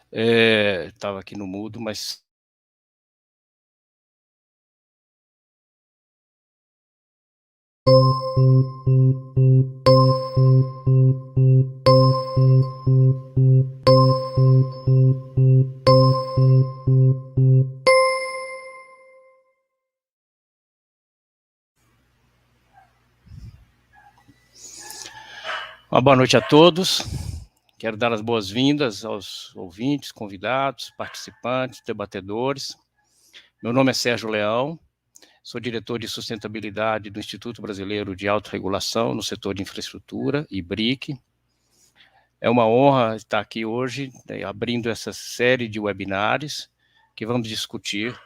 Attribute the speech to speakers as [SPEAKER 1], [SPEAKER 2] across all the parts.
[SPEAKER 1] Estava aqui no mudo, mas... Uma boa noite a todos. Quero dar as boas-vindas aos ouvintes, convidados, participantes, debatedores. Meu nome é Sérgio Leão, sou diretor de sustentabilidade do Instituto Brasileiro de Autorregulação no setor de infraestrutura, IBRIC. É uma honra estar aqui hoje, abrindo essa série de webinários que vamos discutir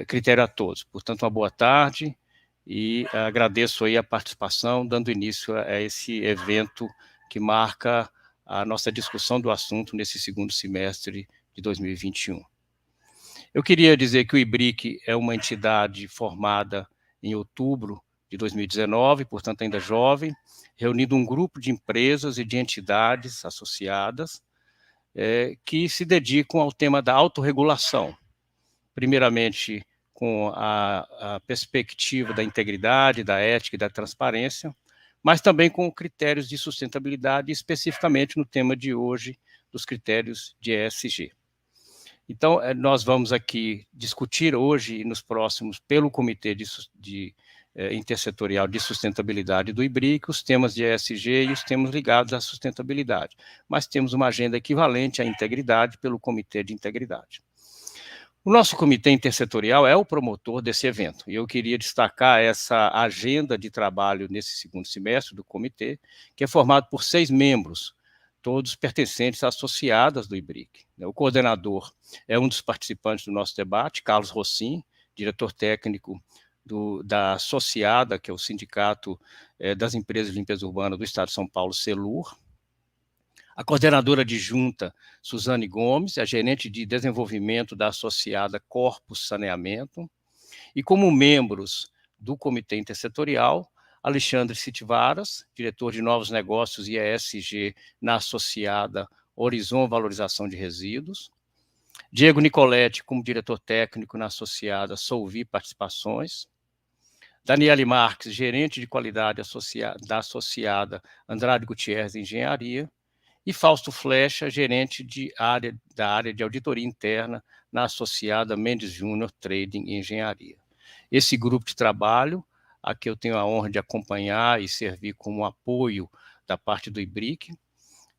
[SPEAKER 1] critério a todos. Portanto, uma boa tarde e agradeço aí a participação, dando início a esse evento que marca a nossa discussão do assunto nesse segundo semestre de 2021. Eu queria dizer que o IBRIC é uma entidade formada em outubro de 2019, portanto ainda jovem, reunindo um grupo de empresas e de entidades associadas que se dedicam ao tema da autorregulação, primeiramente com a perspectiva da integridade, da ética e da transparência, mas também com critérios de sustentabilidade, especificamente no tema de hoje, dos critérios de ESG. Então, nós vamos aqui discutir hoje e nos próximos, pelo Comitê Intersetorial de Sustentabilidade do IBRIC, os temas de ESG e os temas ligados à sustentabilidade. Mas temos uma agenda equivalente à integridade pelo Comitê de Integridade. O nosso Comitê Intersetorial é o promotor desse evento, e eu queria destacar essa agenda de trabalho nesse segundo semestre do comitê, que é formado por 6 membros, todos pertencentes a associadas do IBRIC. O coordenador é um dos participantes do nosso debate, Carlos Rossim, diretor técnico da Associada, que é o Sindicato das Empresas de Limpeza Urbana do Estado de São Paulo, CELUR. A coordenadora adjunta, Suzane Gomes, a gerente de desenvolvimento da associada Corpus Saneamento, e como membros do Comitê Intersetorial, Alexandre Sitvaras, diretor de novos negócios e ESG na associada Horizon Valorização de Resíduos, Diego Nicoletti, como diretor técnico na associada Solvi Participações, Daniele Marques, gerente de qualidade da associada Andrade Gutierrez Engenharia, e Fausto Flecha, gerente da área de auditoria interna na associada Mendes Júnior Trading e Engenharia. Esse grupo de trabalho, a que eu tenho a honra de acompanhar e servir como apoio da parte do IBRIC,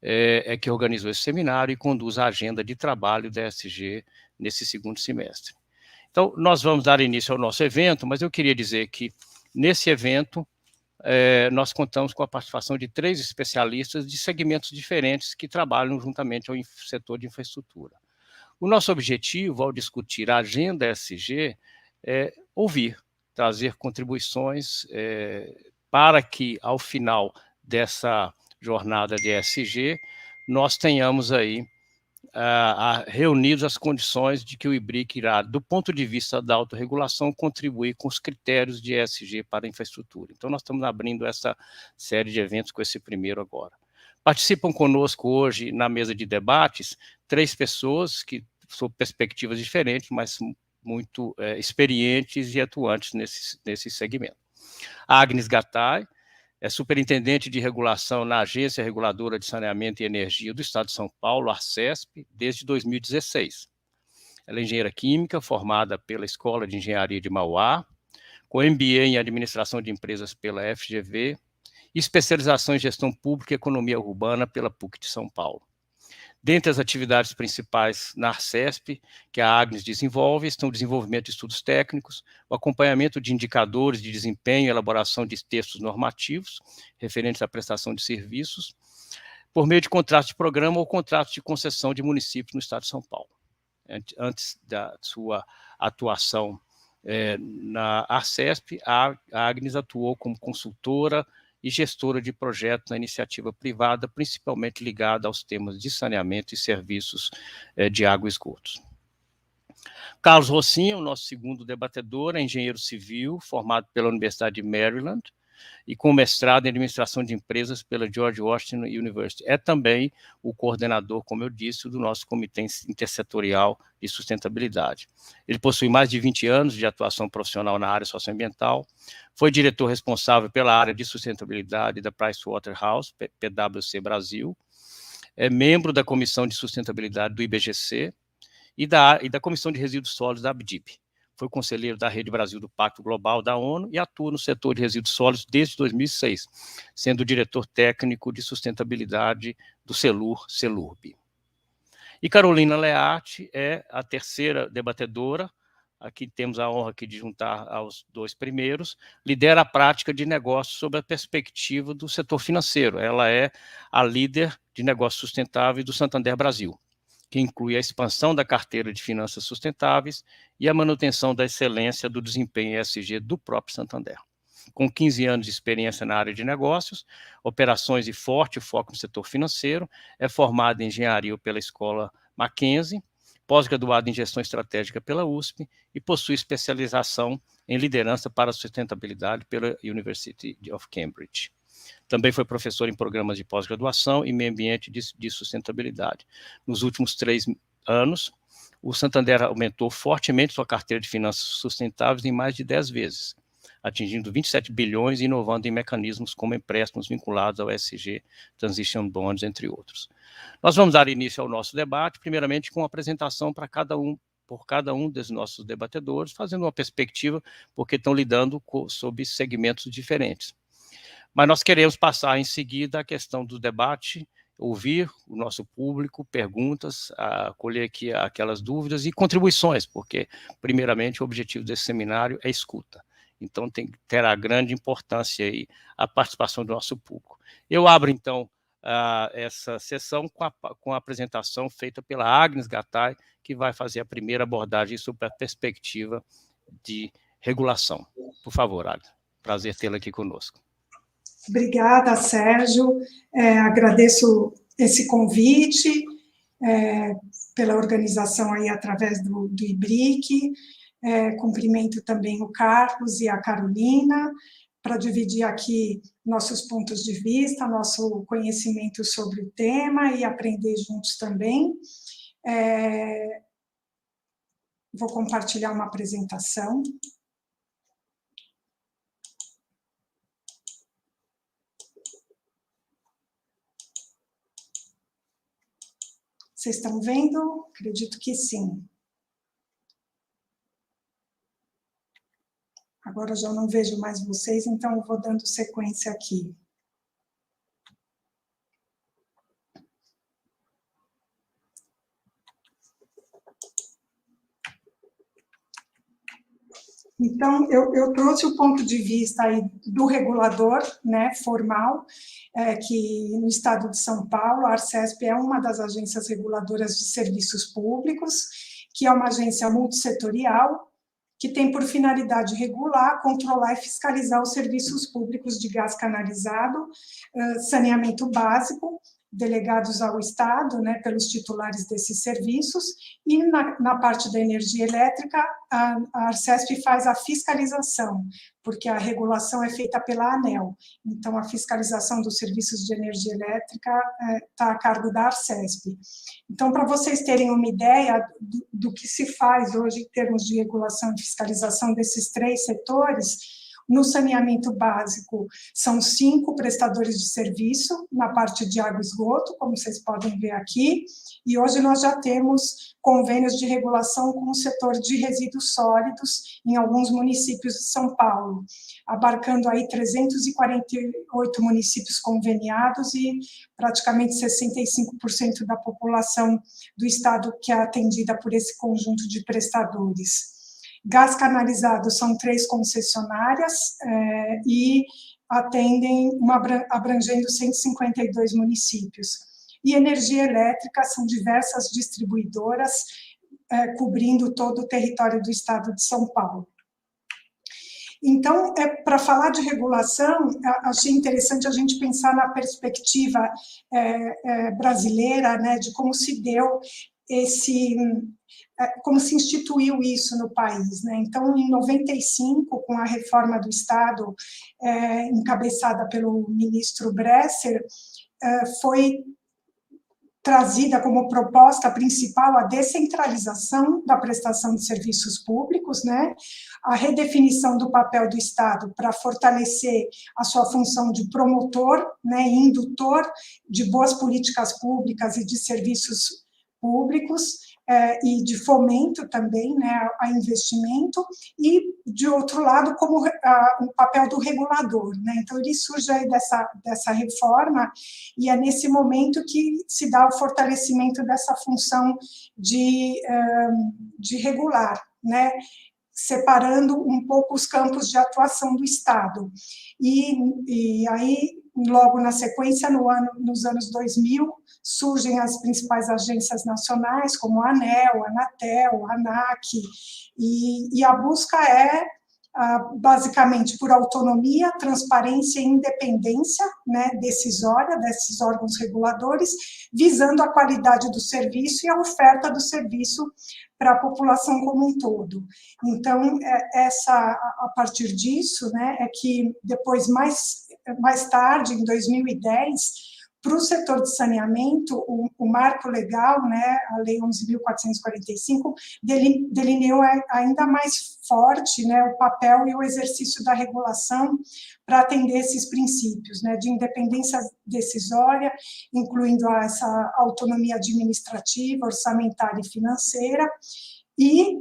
[SPEAKER 1] é que organizou esse seminário e conduz a agenda de trabalho da ESG nesse segundo semestre. Então, nós vamos dar início ao nosso evento, mas eu queria dizer que, nesse evento, nós contamos com a participação de 3 especialistas de segmentos diferentes que trabalham juntamente ao setor de infraestrutura. O nosso objetivo, ao discutir a agenda ESG, é ouvir, trazer contribuições para que, ao final dessa jornada de ESG, nós tenhamos aí reunidos as condições de que o IBRIC irá, do ponto de vista da autorregulação, contribuir com os critérios de ESG para a infraestrutura. Então, nós estamos abrindo essa série de eventos com esse primeiro agora. Participam conosco hoje, na mesa de debates, 3 pessoas que, sob perspectivas diferentes, mas muito experientes e atuantes nesse segmento. A Agnes Gattai é superintendente de regulação na Agência Reguladora de Saneamento e Energia do Estado de São Paulo, ARCESP, desde 2016. Ela é engenheira química, formada pela Escola de Engenharia de Mauá, com MBA em Administração de Empresas pela FGV e especialização em Gestão Pública e Economia Urbana pela PUC de São Paulo. Dentre as atividades principais na ARCESP, que a Agnes desenvolve, estão o desenvolvimento de estudos técnicos, o acompanhamento de indicadores de desempenho e elaboração de textos normativos referentes à prestação de serviços, por meio de contratos de programa ou contratos de concessão de municípios no Estado de São Paulo. Antes da sua atuação na ARCESP, a Agnes atuou como consultora e gestora de projetos na iniciativa privada, principalmente ligada aos temas de saneamento e serviços de água e esgotos. Carlos Rossim, o nosso segundo debatedor, é engenheiro civil, formado pela Universidade de Maryland, e com mestrado em administração de empresas pela George Washington University. É também o coordenador, como eu disse, do nosso Comitê Intersetorial de Sustentabilidade. Ele possui mais de 20 anos de atuação profissional na área socioambiental, foi diretor responsável pela área de sustentabilidade da Pricewaterhouse, PwC Brasil, é membro da Comissão de Sustentabilidade do IBGC e da Comissão de Resíduos Sólidos da ABDIP. Foi conselheiro da Rede Brasil do Pacto Global da ONU e atua no setor de resíduos sólidos desde 2006, sendo diretor técnico de sustentabilidade do CELURB. E Carolina Learte é a terceira debatedora, aqui temos a honra aqui de juntar aos dois primeiros, lidera a prática de negócios sob a perspectiva do setor financeiro. Ela é a líder de negócios sustentáveis do Santander Brasil, que inclui a expansão da carteira de finanças sustentáveis e a manutenção da excelência do desempenho ESG do próprio Santander. Com 15 anos de experiência na área de negócios, operações e forte foco no setor financeiro, é formada em engenharia pela Escola Mackenzie, pós-graduada em gestão estratégica pela USP e possui especialização em liderança para a sustentabilidade pela University of Cambridge. Também foi professor em programas de pós-graduação e meio ambiente de sustentabilidade. Nos últimos 3 anos, o Santander aumentou fortemente sua carteira de finanças sustentáveis em mais de 10 vezes, atingindo 27 bilhões e inovando em mecanismos como empréstimos vinculados ao ESG, Transition Bonds, entre outros. Nós vamos dar início ao nosso debate, primeiramente com uma apresentação por cada um dos nossos debatedores, fazendo uma perspectiva, porque estão lidando sob segmentos diferentes. Mas nós queremos passar em seguida a questão do debate, ouvir o nosso público, perguntas, acolher aqui aquelas dúvidas e contribuições, porque, primeiramente, o objetivo desse seminário é escuta. Então, terá grande importância aí a participação do nosso público. Eu abro, então, essa sessão com a apresentação feita pela Agnes Gattai, que vai fazer a primeira abordagem sobre a perspectiva de regulação. Por favor, Agnes, prazer tê-la aqui conosco.
[SPEAKER 2] Obrigada, Sérgio. Agradeço esse convite pela organização aí através do IBRIC. Cumprimento também o Carlos e a Carolina para dividir aqui nossos pontos de vista, nosso conhecimento sobre o tema e aprender juntos também. Vou compartilhar uma apresentação. Vocês estão vendo? Acredito que sim. Agora já não vejo mais vocês, então eu vou dando sequência aqui. Então, eu trouxe o ponto de vista aí do regulador, né, formal, que no estado de São Paulo, a Arcesp é uma das agências reguladoras de serviços públicos, que é uma agência multissetorial, que tem por finalidade regular, controlar e fiscalizar os serviços públicos de gás canalizado, saneamento básico, delegados ao Estado, né, pelos titulares desses serviços, e na parte da energia elétrica, a Arcesp faz a fiscalização, porque a regulação é feita pela ANEEL, então a fiscalização dos serviços de energia elétrica está a cargo da Arcesp. Então, para vocês terem uma ideia do que se faz hoje em termos de regulação e fiscalização desses 3 setores, no saneamento básico, são 5 prestadores de serviço, na parte de água e esgoto, como vocês podem ver aqui, e hoje nós já temos convênios de regulação com o setor de resíduos sólidos em alguns municípios de São Paulo, abarcando aí 348 municípios conveniados e praticamente 65% da população do estado que é atendida por esse conjunto de prestadores. Gás canalizado são 3 concessionárias e atendem, abrangendo 152 municípios. E energia elétrica são diversas distribuidoras, cobrindo todo o território do estado de São Paulo. Então, para falar de regulação, achei interessante a gente pensar na perspectiva brasileira, né, de como se deu como se instituiu isso no país, né? Então, em 95, com a reforma do Estado, encabeçada pelo ministro Bresser, foi trazida como proposta principal a descentralização da prestação de serviços públicos, né? A redefinição do papel do Estado para fortalecer a sua função de promotor, né, e indutor de boas políticas públicas e de serviços públicos, e de fomento também, né, a investimento, e, de outro lado, como o papel do regulador, né? Então, ele surge aí dessa reforma, e é nesse momento que se dá o fortalecimento dessa função de regular, né? Separando um pouco os campos de atuação do Estado. E aí, logo na sequência, nos anos 2000, surgem as principais agências nacionais, como a ANEEL, a Anatel, a ANAC, e a busca é, basicamente, por autonomia, transparência e independência, né, decisória desses órgãos reguladores, visando a qualidade do serviço e a oferta do serviço para a população como um todo. Então, a partir disso, né, é que depois, mais tarde, em 2010, para o setor de saneamento, o marco legal, né, a Lei 11.445, delineou ainda mais forte, né, o papel e o exercício da regulação para atender esses princípios, né, de independência decisória, incluindo essa autonomia administrativa, orçamentária e financeira, e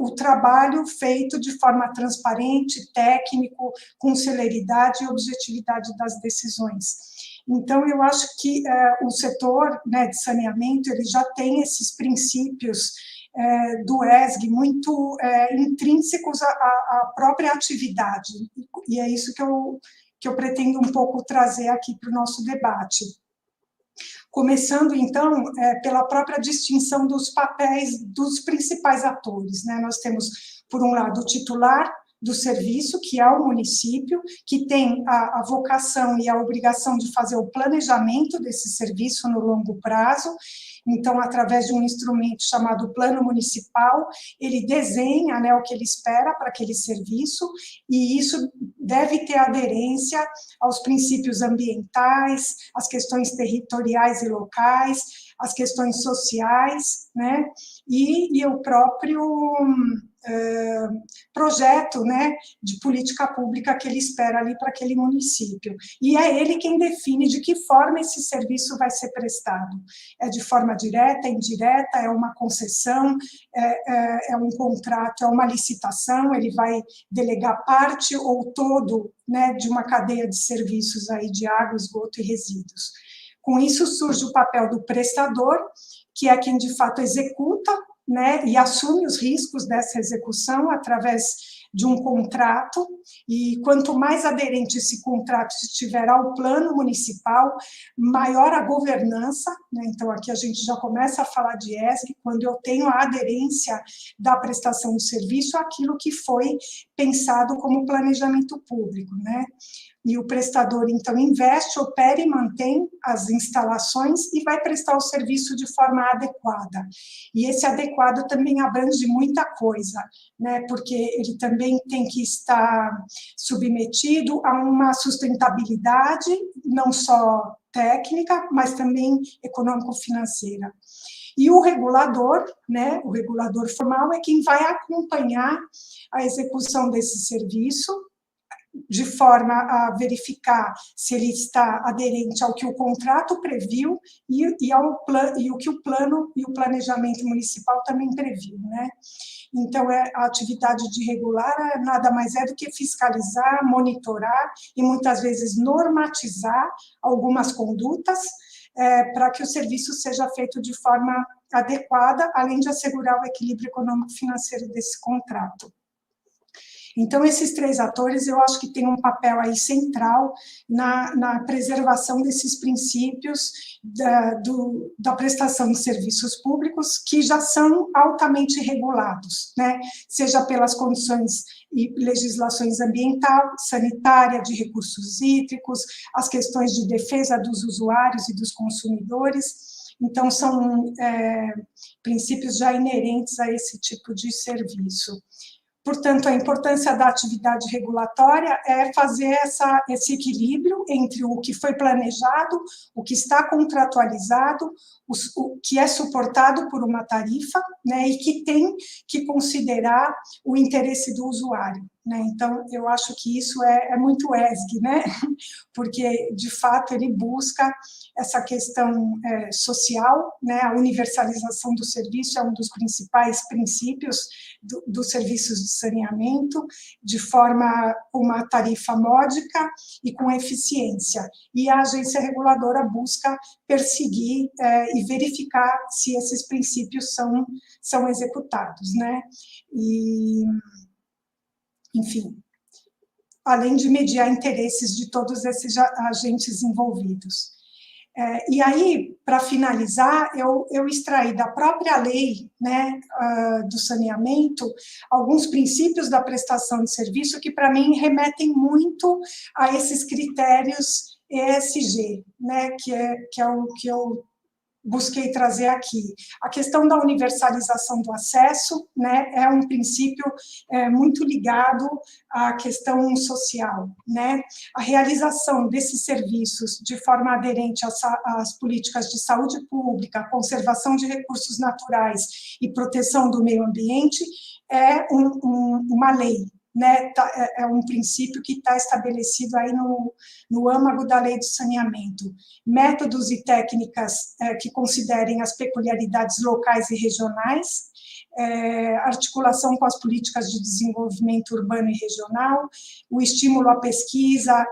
[SPEAKER 2] o trabalho feito de forma transparente, técnico, com celeridade e objetividade das decisões. Então, eu acho que o setor, né, de saneamento, ele já tem esses princípios do ESG muito intrínsecos à própria atividade, e é isso que eu pretendo um pouco trazer aqui para o nosso debate. Começando, então, pela própria distinção dos papéis dos principais atores, né? Nós temos, por um lado, o titular do serviço, que é o município, que tem a vocação e a obrigação de fazer o planejamento desse serviço no longo prazo. Então, através de um instrumento chamado Plano Municipal, ele desenha, né, o que ele espera para aquele serviço, e isso deve ter aderência aos princípios ambientais, às questões territoriais e locais, às questões sociais, né, e o próprio projeto, né, de política pública que ele espera ali para aquele município. E é ele quem define de que forma esse serviço vai ser prestado. É de forma direta, indireta, é uma concessão, é um contrato, é uma licitação, ele vai delegar parte ou todo, né, de uma cadeia de serviços aí de água, esgoto e resíduos. Com isso surge o papel do prestador, que é quem de fato executa, né, e assume os riscos dessa execução através de um contrato, e quanto mais aderente esse contrato estiver ao plano municipal, maior a governança, né? Então aqui a gente já começa a falar de ESG, quando eu tenho a aderência da prestação do serviço àquilo que foi pensado como planejamento público, né? E o prestador, então, investe, opera e mantém as instalações e vai prestar o serviço de forma adequada. E esse adequado também abrange muita coisa, né? Porque ele também tem que estar submetido a uma sustentabilidade, não só técnica, mas também econômico-financeira. E o regulador, né, o regulador formal, é quem vai acompanhar a execução desse serviço, de forma a verificar se ele está aderente ao que o contrato previu e o que o plano e o planejamento municipal também previu, né? Então, a atividade de regular nada mais é do que fiscalizar, monitorar e, muitas vezes, normatizar algumas condutas para que o serviço seja feito de forma adequada, além de assegurar o equilíbrio econômico-financeiro desse contrato. Então, esses três atores, eu acho que têm um papel aí central na preservação desses princípios da prestação de serviços públicos, que já são altamente regulados, né? Seja pelas condições e legislações ambiental, sanitária, de recursos hídricos, as questões de defesa dos usuários e dos consumidores, Então, são princípios já inerentes a esse tipo de serviço. Portanto, a importância da atividade regulatória é fazer esse equilíbrio entre o que foi planejado, o que está contratualizado, o que é suportado por uma tarifa, né, e que tem que considerar o interesse do usuário, né? Então, eu acho que isso é muito ESG, né? Porque, de fato, ele busca essa questão social, né? A universalização do serviço é um dos principais princípios dos serviços de saneamento, de forma uma tarifa módica e com eficiência. E a agência reguladora busca perseguir e verificar se esses princípios são executados, né? E, enfim, além de mediar interesses de todos esses agentes envolvidos. E aí, para finalizar, eu extraí da própria lei, né, do saneamento alguns princípios da prestação de serviço que, para mim, remetem muito a esses critérios ESG, né, que é o que eu busquei trazer aqui. A questão da universalização do acesso, né, é um princípio muito ligado à questão social, né? A realização desses serviços de forma aderente às políticas de saúde pública, conservação de recursos naturais e proteção do meio ambiente é uma lei, né? É um princípio que está estabelecido aí no âmago da lei do saneamento. Métodos e técnicas que considerem as peculiaridades locais e regionais, articulação com as políticas de desenvolvimento urbano e regional, o estímulo à pesquisa,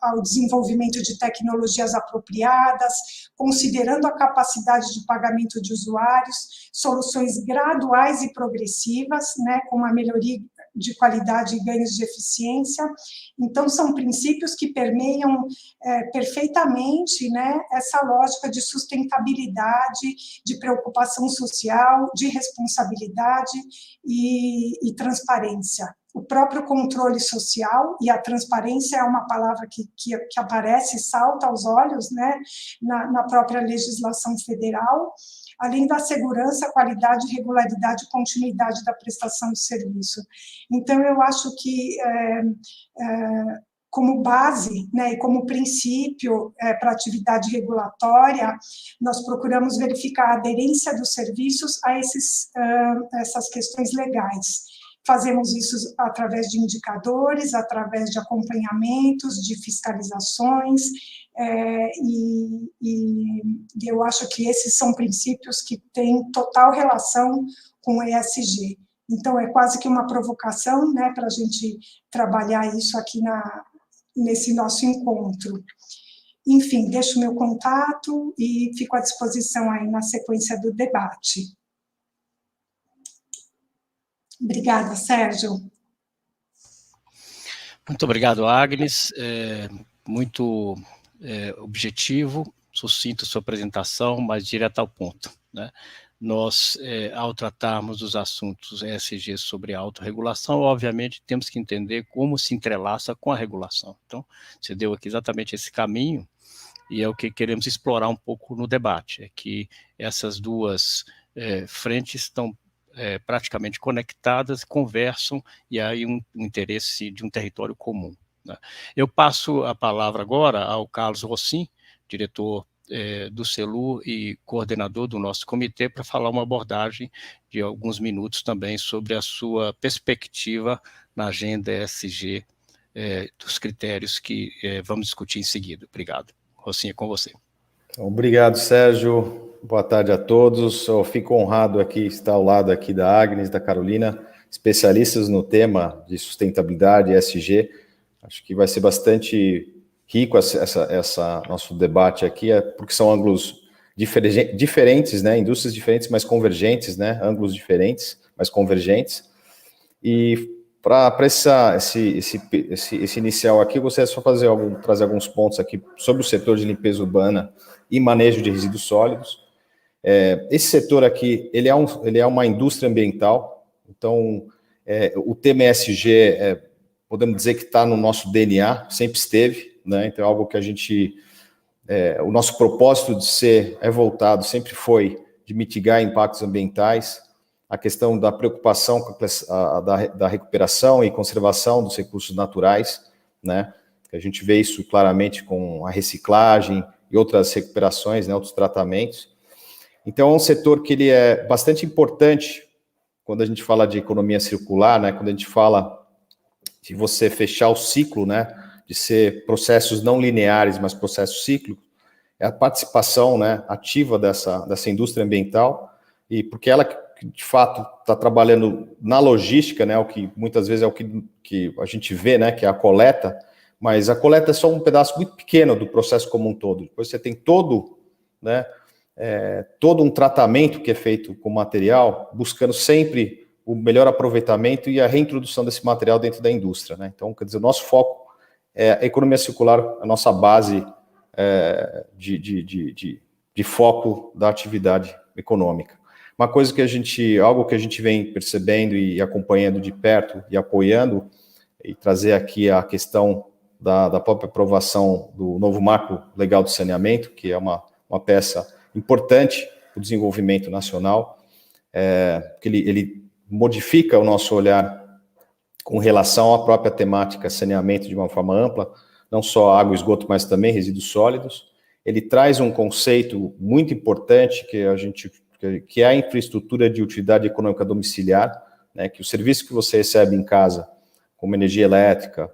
[SPEAKER 2] ao desenvolvimento de tecnologias apropriadas, considerando a capacidade de pagamento de usuários, soluções graduais e progressivas, né, com uma melhoria de qualidade e ganhos de eficiência. Então, são princípios que permeiam perfeitamente, né, essa lógica de sustentabilidade, de preocupação social, de responsabilidade e transparência. O próprio controle social e a transparência é uma palavra que aparece, salta aos olhos, né, na própria legislação federal, além da segurança, qualidade, regularidade e continuidade da prestação de serviço. Então, eu acho que, como base, né, e como princípio para a atividade regulatória, nós procuramos verificar a aderência dos serviços a essas questões legais. Fazemos isso através de indicadores, através de acompanhamentos, de fiscalizações, e eu acho que esses são princípios que têm total relação com o ESG. Então, é quase que uma provocação, né, para a gente trabalhar isso aqui nesse nosso encontro. Enfim, deixo meu contato e fico à disposição aí na sequência do debate. Obrigada, Sérgio.
[SPEAKER 1] Muito obrigado, Agnes. Muito objetivo, sucinto sua apresentação, mas direto ao ponto, né? Nós, ao tratarmos dos assuntos ESG sobre a autorregulação, obviamente temos que entender como se entrelaça com a regulação. Então, você deu aqui exatamente esse caminho, e é o que queremos explorar um pouco no debate, é que essas duas frentes estão praticamente conectadas, conversam, e há aí um interesse de um território comum, né? Eu passo a palavra agora ao Carlos Rossim, diretor do CELU e coordenador do nosso comitê, para falar uma abordagem de alguns minutos também sobre a sua perspectiva na agenda ESG, dos critérios que vamos discutir em seguida. Obrigado. Rossim, é com você.
[SPEAKER 3] Obrigado, Sérgio. Boa tarde a todos. Eu fico honrado aqui estar ao lado aqui da Agnes, da Carolina, especialistas no tema de sustentabilidade ESG. Acho que vai ser bastante rico essa nosso debate aqui, porque são ângulos diferentes, né? Indústrias diferentes, mas convergentes, né? Ângulos diferentes, mas convergentes. E para esse inicial aqui, eu gostaria só de trazer alguns pontos aqui sobre o setor de limpeza urbana e manejo de resíduos sólidos. Esse setor aqui, ele é uma indústria ambiental, então o tema ESG, podemos dizer que está no nosso DNA, sempre esteve, né? Então é algo que a gente o nosso propósito de ser voltado sempre foi de mitigar impactos ambientais, a questão da preocupação com da recuperação e conservação dos recursos naturais, né? A gente vê isso claramente com a reciclagem e outras recuperações, né, outros tratamentos. Então, é um setor que ele é bastante importante quando a gente fala de economia circular, né, quando a gente fala de você fechar o ciclo, né, de ser processos não lineares, mas processos cíclicos, é a participação, né, ativa dessa indústria ambiental, e porque ela, de fato, está trabalhando na logística, né, o que muitas vezes é o que a gente vê, né, que é a coleta, mas a coleta é só um pedaço muito pequeno do processo como um todo. Depois você tem todo, né, todo um tratamento que é feito com material, buscando sempre o melhor aproveitamento e a reintrodução desse material dentro da indústria, né? Então, quer dizer, o nosso foco é a economia circular, a nossa base de foco da atividade econômica. Uma coisa algo que a gente vem percebendo e acompanhando de perto e apoiando, e trazer aqui a questão da própria aprovação do novo marco legal do saneamento, que é uma peça importante para o desenvolvimento nacional, que ele modifica o nosso olhar com relação à própria temática saneamento de uma forma ampla, não só água e esgoto, mas também resíduos sólidos. Ele traz um conceito muito importante que é a infraestrutura de utilidade econômica domiciliar, né, que o serviço que você recebe em casa, como energia elétrica,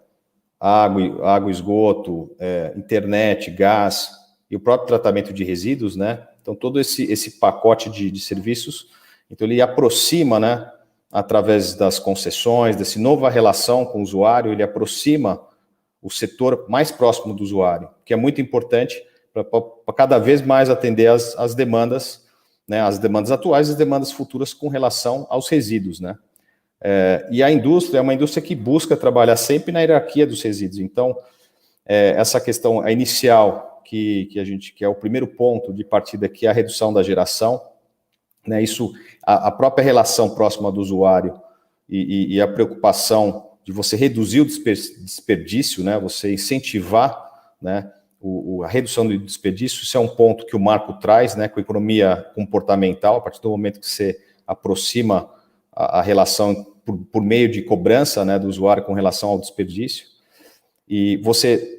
[SPEAKER 3] água, esgoto, internet, gás e o próprio tratamento de resíduos, né? Então, todo esse pacote de serviços, então ele aproxima, né, através das concessões, dessa nova relação com o usuário, ele aproxima o setor mais próximo do usuário, que é muito importante para cada vez mais atender as demandas, né, as demandas atuais e as demandas futuras com relação aos resíduos, né? E a indústria é uma indústria que busca trabalhar sempre na hierarquia dos resíduos. Então, essa questão inicial, que é o primeiro ponto de partida, que é a redução da geração, né, isso, a própria relação próxima do usuário e a preocupação de você reduzir o desperdício, né, você incentivar, né, a redução do desperdício, isso é um ponto que o marco traz, né, com a economia comportamental, a partir do momento que você aproxima a relação por meio de cobrança, né, do usuário com relação ao desperdício, e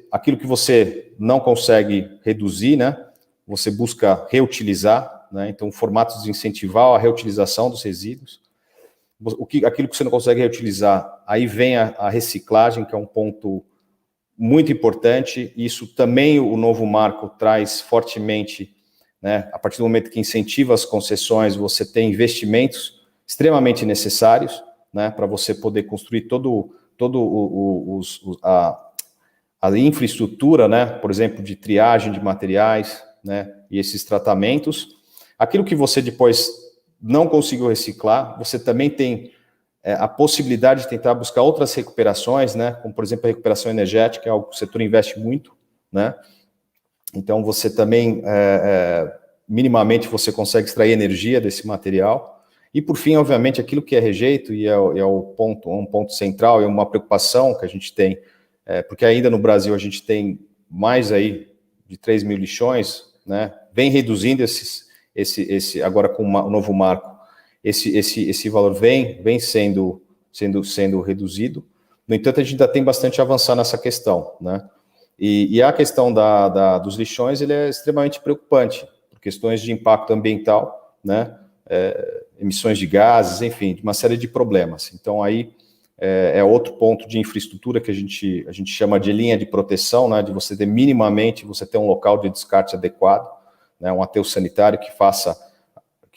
[SPEAKER 3] aquilo que você não consegue reduzir, né, você busca reutilizar, né, então formatos de incentivar a reutilização dos resíduos. Aquilo que você não consegue reutilizar, aí vem a reciclagem, que é um ponto muito importante. Isso também o novo marco traz fortemente, né, a partir do momento que incentiva as concessões, você tem investimentos extremamente necessários, né, para você poder construir a infraestrutura, né, por exemplo, de triagem de materiais, né, e esses tratamentos. Aquilo que você depois não conseguiu reciclar, você também tem a possibilidade de tentar buscar outras recuperações, né, como, por exemplo, a recuperação energética, é algo que o setor investe muito, né. Então, você também, minimamente, você consegue extrair energia desse material. E, por fim, obviamente, aquilo que é rejeito, e é um ponto central, é uma preocupação que a gente tem, porque ainda no Brasil a gente tem mais aí de 3 mil lixões, né, vem reduzindo agora com o novo marco, esse valor vem sendo reduzido. No entanto, a gente ainda tem bastante a avançar nessa questão, né, e a questão dos lixões, ele é extremamente preocupante, por questões de impacto ambiental, né, emissões de gases, enfim, uma série de problemas. Então, aí é outro ponto de infraestrutura que a gente chama de linha de proteção, né, de você ter minimamente, você ter um local de descarte adequado, né, um aterro sanitário que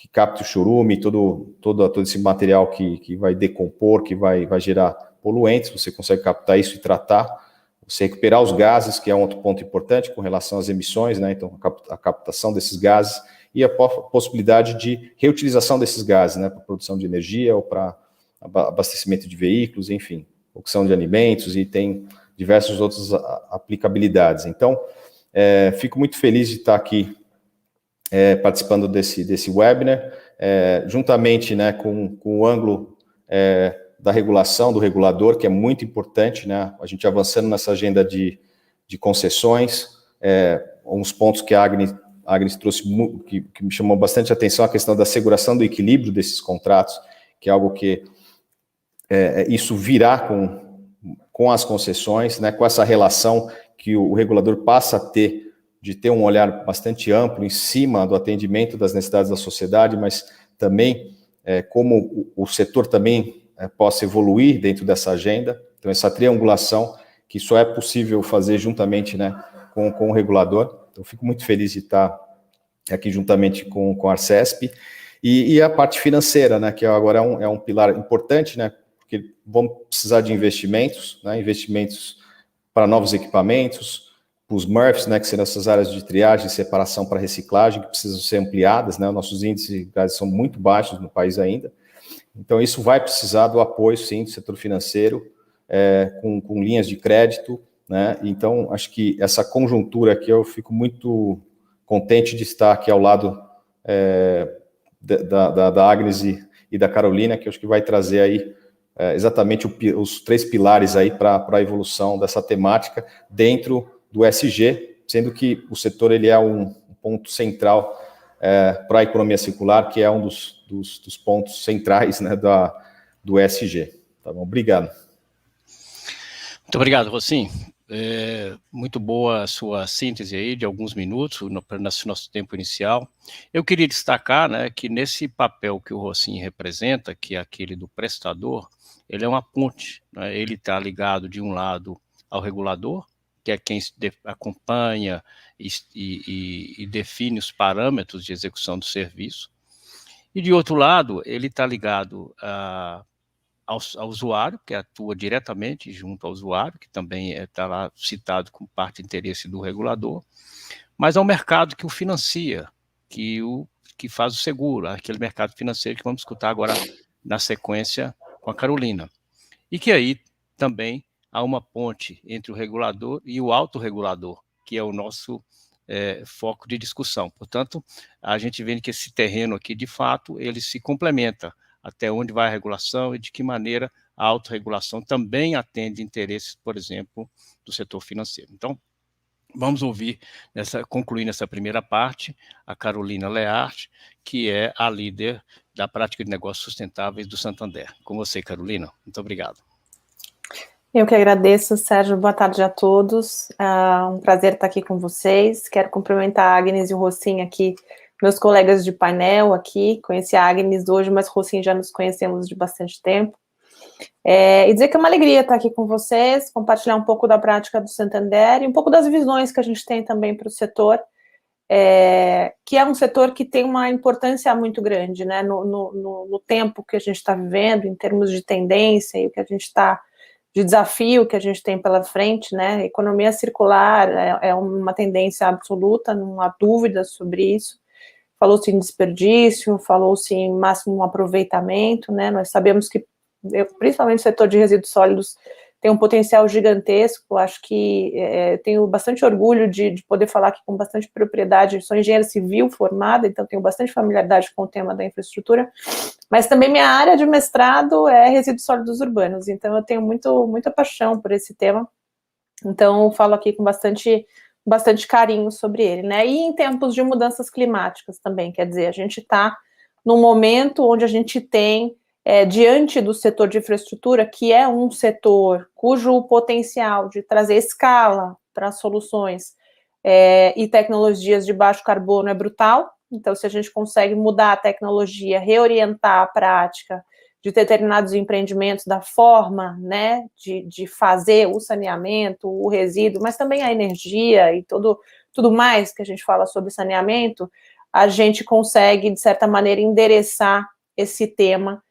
[SPEAKER 3] capte o chorume, todo esse material que vai decompor, que vai gerar poluentes, você consegue captar isso e tratar, você recuperar os gases, que é um outro ponto importante com relação às emissões, né, então a captação desses gases, e a possibilidade de reutilização desses gases, né, para produção de energia ou para abastecimento de veículos, enfim, cocção de alimentos, e tem diversas outras aplicabilidades. Então, fico muito feliz de estar aqui participando desse webinar, juntamente, né, com o ângulo da regulação, do regulador, que é muito importante, né, a gente avançando nessa agenda de concessões, uns pontos que a Agnes trouxe, que me chamou bastante atenção, a questão da asseguração do equilíbrio desses contratos, que é algo que isso virá com as concessões, né, com essa relação que o regulador passa a ter, de ter um olhar bastante amplo em cima do atendimento das necessidades da sociedade, mas também como o setor também possa evoluir dentro dessa agenda. Então, essa triangulação, que só é possível fazer juntamente, né, com o regulador. Então, fico muito feliz de estar aqui juntamente com a Arcesp. E a parte financeira, né, que agora é um pilar importante, né, porque vamos precisar de investimentos, né, investimentos para novos equipamentos, para os MRFs, né, que serão essas áreas de triagem e separação para reciclagem, que precisam ser ampliadas, né, nossos índices de gás são muito baixos no país ainda. Então, isso vai precisar do apoio, sim, do setor financeiro, com linhas de crédito, né? Então, acho que essa conjuntura aqui, eu fico muito contente de estar aqui ao lado da Agnes e da Carolina, que eu acho que vai trazer aí exatamente os 3 pilares aí para a evolução dessa temática dentro do ESG, sendo que o setor ele é um ponto central para a economia circular, que é um dos pontos centrais, né, do ESG. Tá bom? Obrigado.
[SPEAKER 1] Muito obrigado, Rossim. Muito boa a sua síntese aí de alguns minutos no nosso tempo inicial. Eu queria destacar, né, que nesse papel que o Rossim representa, que é aquele do prestador, ele é uma ponte, né? Ele está ligado de um lado ao regulador, que é quem acompanha e define os parâmetros de execução do serviço, e de outro lado ele está ligado ao usuário, que atua diretamente junto ao usuário, que também está lá citado como parte de interesse do regulador, mas ao mercado que o financia, que faz o seguro, aquele mercado financeiro que vamos escutar agora na sequência com a Carolina. E que aí também há uma ponte entre o regulador e o autorregulador, que é o nosso foco de discussão. Portanto, a gente vê que esse terreno aqui, de fato, ele se complementa, até onde vai a regulação e de que maneira a autorregulação também atende interesses, por exemplo, do setor financeiro. Então, vamos ouvir, concluindo essa primeira parte, a Carolina Learte, que é a líder da prática de negócios sustentáveis do Santander. Com você, Carolina. Muito obrigado.
[SPEAKER 4] Eu que agradeço, Sérgio. Boa tarde a todos. Um prazer estar aqui com vocês. Quero cumprimentar a Agnes e o Rossim aqui, meus colegas de painel aqui. Conheci a Agnes hoje, mas o Rossim já nos conhecemos de bastante tempo. E dizer que é uma alegria estar aqui com vocês, compartilhar um pouco da prática do Santander e um pouco das visões que a gente tem também para o setor, que é um setor que tem uma importância muito grande, né, no tempo que a gente está vivendo, em termos de tendência e o que a gente está, de desafio que a gente tem pela frente, né. Economia circular é uma tendência absoluta, não há dúvida sobre isso. Falou-se em desperdício, falou-se em máximo aproveitamento, né. Nós sabemos que principalmente o setor de resíduos sólidos tem um potencial gigantesco. Acho que tenho bastante orgulho de poder falar aqui com bastante propriedade. Sou engenheira civil formada, então tenho bastante familiaridade com o tema da infraestrutura, mas também minha área de mestrado é resíduos sólidos urbanos, então eu tenho muita paixão por esse tema, então eu falo aqui com bastante carinho sobre ele, né? E em tempos de mudanças climáticas também, quer dizer, a gente está num momento onde a gente tem diante do setor de infraestrutura, que é um setor cujo potencial de trazer escala para soluções e tecnologias de baixo carbono é brutal. Então, se a gente consegue mudar a tecnologia, reorientar a prática de determinados empreendimentos da forma, né, de fazer o saneamento, o resíduo, mas também a energia e tudo mais que a gente fala sobre saneamento, a gente consegue, de certa maneira, endereçar esse tema,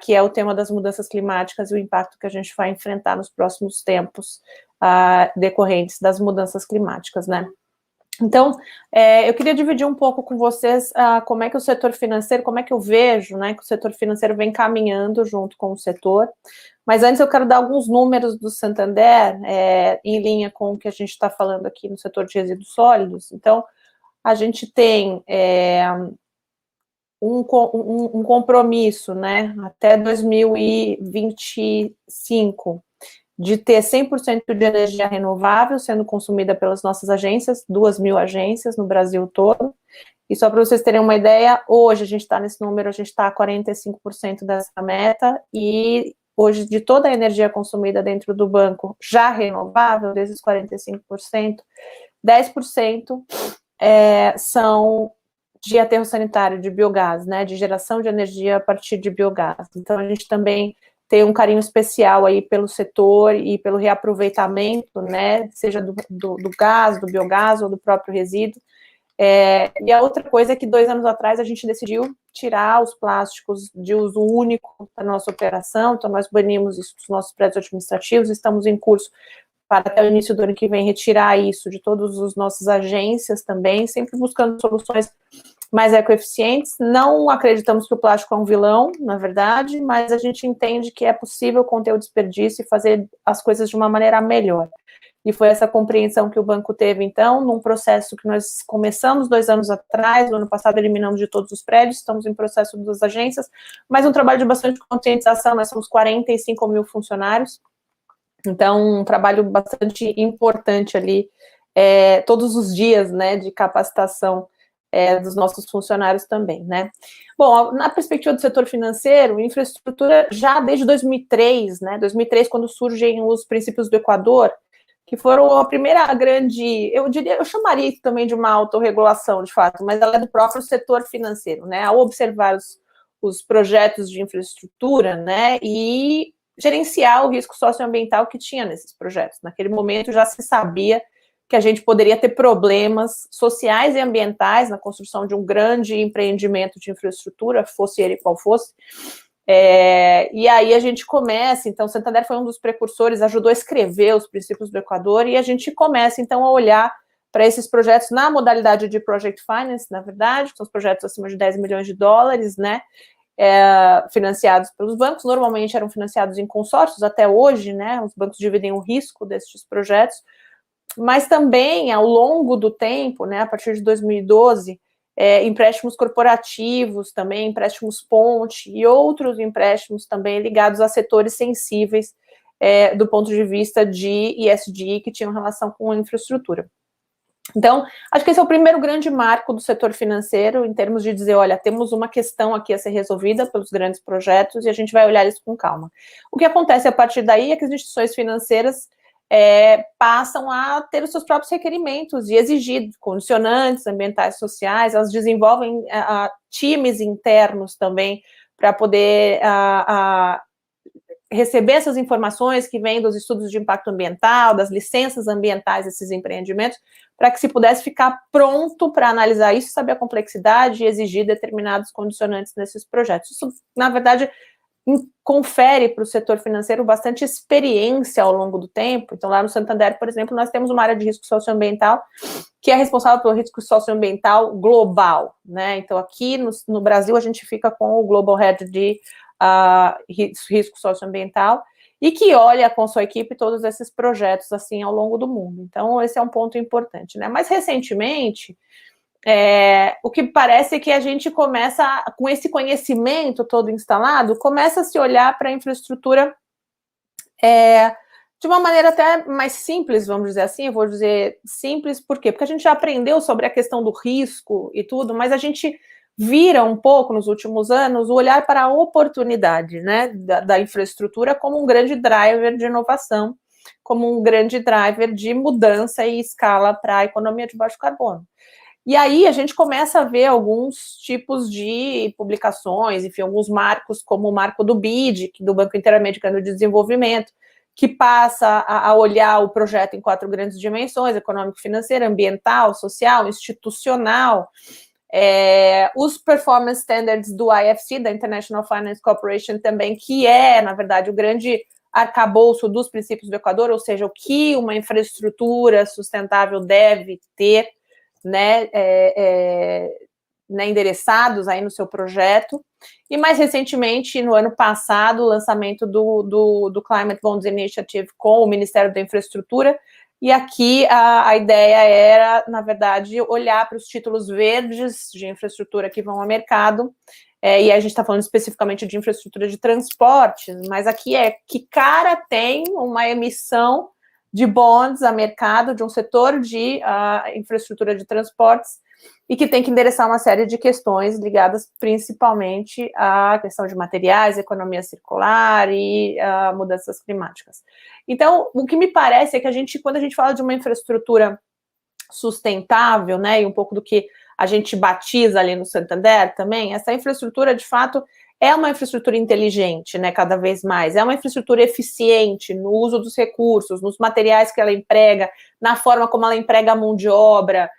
[SPEAKER 4] que é o tema das mudanças climáticas e o impacto que a gente vai enfrentar nos próximos tempos decorrentes das mudanças climáticas, né? Então, eu queria dividir um pouco com vocês como é que o setor financeiro, como é que eu vejo, né, que o setor financeiro vem caminhando junto com o setor, mas antes eu quero dar alguns números do Santander, em linha com o que a gente está falando aqui no setor de resíduos sólidos. Então, a gente tem um compromisso, né, até 2025, de ter 100% de energia renovável sendo consumida pelas nossas agências, 2.000 agências no Brasil todo. E só para vocês terem uma ideia, hoje a gente está nesse número, a gente está a 45% dessa meta, e hoje de toda a energia consumida dentro do banco já renovável, desses 45%, 10% são de aterro sanitário, de biogás, né, de geração de energia a partir de biogás. Então, a gente também tem um carinho especial aí pelo setor e pelo reaproveitamento, né, seja do gás, do biogás ou do próprio resíduo. E a outra coisa é que 2 anos atrás a gente decidiu tirar os plásticos de uso único da nossa operação, então nós banimos isso dos nossos prédios administrativos, estamos em curso para até o início do ano que vem retirar isso de todas as nossas agências também, sempre buscando soluções mais ecoeficientes. Não acreditamos que o plástico é um vilão, na verdade, mas a gente entende que é possível conter o desperdício e fazer as coisas de uma maneira melhor. E foi essa compreensão que o banco teve, então, num processo que nós começamos 2 anos atrás. No ano passado eliminamos de todos os prédios, estamos em processo das agências, mas um trabalho de bastante conscientização. Nós somos 45 mil funcionários, então um trabalho bastante importante ali, todos os dias, né, de capacitação dos nossos funcionários também, né. Bom, na perspectiva do setor financeiro, infraestrutura já desde 2003, né, 2003, quando surgem os princípios do Equador, que foram a primeira grande, eu chamaria isso também de uma autorregulação, de fato, mas ela é do próprio setor financeiro, né, ao observar os projetos de infraestrutura, né, e gerenciar o risco socioambiental que tinha nesses projetos. Naquele momento já se sabia que a gente poderia ter problemas sociais e ambientais na construção de um grande empreendimento de infraestrutura, fosse ele qual fosse. E aí a gente começa, então, Santander foi um dos precursores, ajudou a escrever os princípios do Equador, e a gente começa, então, a olhar para esses projetos na modalidade de Project Finance, na verdade, que são os projetos acima de 10 milhões de dólares, né, financiados pelos bancos. Normalmente eram financiados em consórcios, até hoje, né, os bancos dividem o risco desses projetos, mas também, ao longo do tempo, né, a partir de 2012, empréstimos corporativos também, empréstimos ponte e outros empréstimos também ligados a setores sensíveis do ponto de vista de ESG, que tinham relação com a infraestrutura. Então, acho que esse é o primeiro grande marco do setor financeiro, em termos de dizer, olha, temos uma questão aqui a ser resolvida pelos grandes projetos e a gente vai olhar isso com calma. O que acontece a partir daí é que as instituições financeiras passam a ter os seus próprios requerimentos e exigir condicionantes ambientais e sociais. Elas desenvolvem times internos também para poder receber essas informações que vêm dos estudos de impacto ambiental, das licenças ambientais desses empreendimentos, para que se pudesse ficar pronto para analisar isso, saber a complexidade e exigir determinados condicionantes nesses projetos. Isso, na verdade, confere para o setor financeiro bastante experiência ao longo do tempo. Então, lá no Santander, por exemplo, nós temos uma área de risco socioambiental que é responsável pelo risco socioambiental global, né? Então, aqui no Brasil, a gente fica com o Global Head de risco socioambiental e que olha com sua equipe todos esses projetos, assim, ao longo do mundo. Então, esse é um ponto importante, né? Mais recentemente, o que parece é que a gente começa, com esse conhecimento todo instalado, começa a se olhar para a infraestrutura de uma maneira até mais simples, vamos dizer assim. Eu vou dizer simples, por quê? Porque a gente já aprendeu sobre a questão do risco e tudo, mas a gente vira um pouco, nos últimos anos, o olhar para a oportunidade, né, da infraestrutura como um grande driver de inovação, como um grande driver de mudança e escala para a economia de baixo carbono. E aí a gente começa a ver alguns tipos de publicações, enfim, alguns marcos, como o marco do BID, do Banco Interamericano de Desenvolvimento, que passa a olhar o projeto em 4 grandes dimensões: econômico, financeira, ambiental, social, institucional. Os Performance Standards do IFC, da International Finance Corporation também, que na verdade, o grande arcabouço dos princípios do Equador, ou seja, o que uma infraestrutura sustentável deve ter, né, endereçados aí no seu projeto. E mais recentemente, no ano passado, o lançamento do Climate Bonds Initiative com o Ministério da Infraestrutura. E aqui a ideia era, na verdade, olhar para os títulos verdes de infraestrutura que vão ao mercado e a gente está falando especificamente de infraestrutura de transportes, mas aqui é que cara tem uma emissão de bonds a mercado de um setor de infraestrutura de transportes e que tem que endereçar uma série de questões ligadas principalmente à questão de materiais, economia circular e mudanças climáticas. Então, o que me parece é que quando a gente fala de uma infraestrutura sustentável, né, e um pouco do que a gente batiza ali no Santander também, essa infraestrutura, de fato, é uma infraestrutura inteligente, né, cada vez mais, é uma infraestrutura eficiente no uso dos recursos, nos materiais que ela emprega, na forma como ela emprega a mão de obra,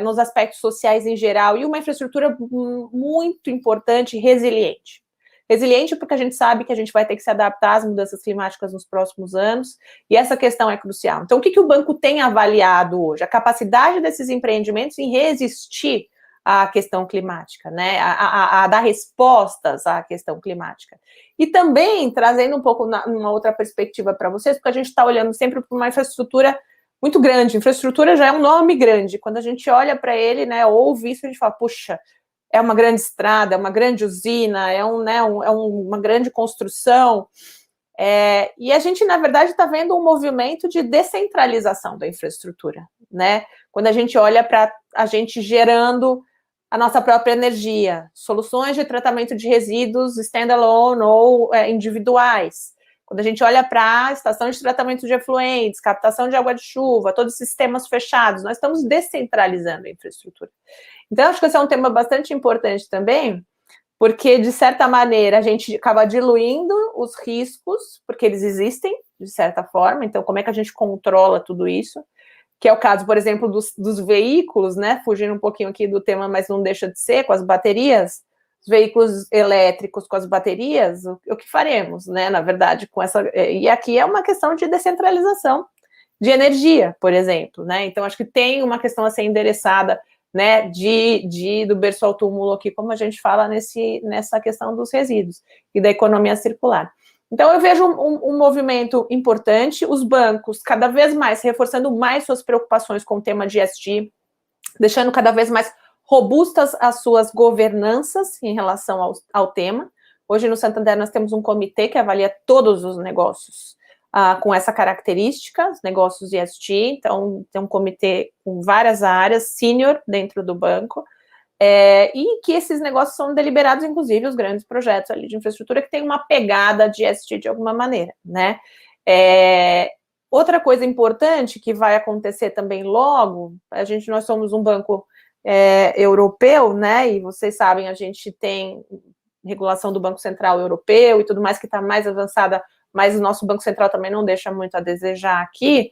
[SPEAKER 4] nos aspectos sociais em geral, e uma infraestrutura muito importante e resiliente. Resiliente porque a gente sabe que a gente vai ter que se adaptar às mudanças climáticas nos próximos anos, e essa questão é crucial. Então, o que o banco tem avaliado hoje? A capacidade desses empreendimentos em resistir à questão climática, né? A dar respostas à questão climática. E também trazendo um pouco uma outra perspectiva para vocês, porque a gente está olhando sempre para uma infraestrutura muito grande. Infraestrutura já é um nome grande. Quando a gente olha para ele, né, ouve isso, a gente fala, puxa, é uma grande estrada, é uma grande usina, é uma grande construção. E a gente, na verdade, está vendo um movimento de descentralização da infraestrutura, né? Quando a gente olha para a gente gerando a nossa própria energia, soluções de tratamento de resíduos standalone ou individuais. Quando a gente olha para a estação de tratamento de efluentes, captação de água de chuva, todos os sistemas fechados, nós estamos descentralizando a infraestrutura. Então, acho que esse é um tema bastante importante também, porque, de certa maneira, a gente acaba diluindo os riscos, porque eles existem, de certa forma. Então, como é que a gente controla tudo isso? Que é o caso, por exemplo, dos veículos, né? Fugindo um pouquinho aqui do tema, mas não deixa de ser, com as baterias. Os veículos elétricos com as baterias, o que faremos, né? Na verdade, com essa... E aqui é uma questão de descentralização de energia, por exemplo, né? Então, acho que tem uma questão a ser endereçada, né, do berço ao túmulo aqui, como a gente fala nessa questão dos resíduos e da economia circular. Então, eu vejo um movimento importante, os bancos cada vez mais reforçando mais suas preocupações com o tema de ESG, deixando cada vez mais robustas as suas governanças em relação ao tema. Hoje, no Santander, nós temos um comitê que avalia todos os negócios com essa característica, os negócios ESG, então tem um comitê com várias áreas, sênior dentro do banco, e que esses negócios são deliberados, inclusive, os grandes projetos ali de infraestrutura que tem uma pegada de ESG de alguma maneira, né? Outra coisa importante que vai acontecer também logo, nós somos um banco europeu, né? E vocês sabem, a gente tem regulação do Banco Central Europeu e tudo mais que está mais avançada, mas o nosso Banco Central também não deixa muito a desejar aqui,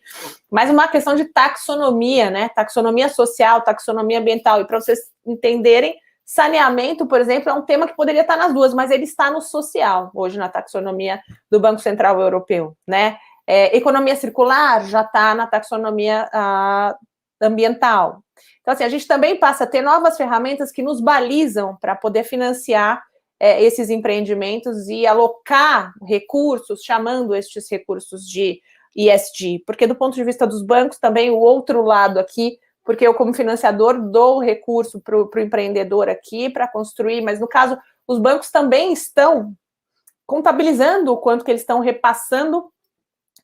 [SPEAKER 4] mas uma questão de taxonomia, né? Taxonomia social, taxonomia ambiental, e para vocês entenderem, saneamento, por exemplo, é um tema que poderia estar nas duas, mas ele está no social, hoje na taxonomia do Banco Central Europeu, né? Economia circular já está na taxonomia ambiental. Então, assim, a gente também passa a ter novas ferramentas que nos balizam para poder financiar esses empreendimentos e alocar recursos, chamando estes recursos de ESG, porque do ponto de vista dos bancos também o outro lado aqui, porque eu como financiador dou recurso para o empreendedor aqui para construir, mas no caso os bancos também estão contabilizando o quanto que eles estão repassando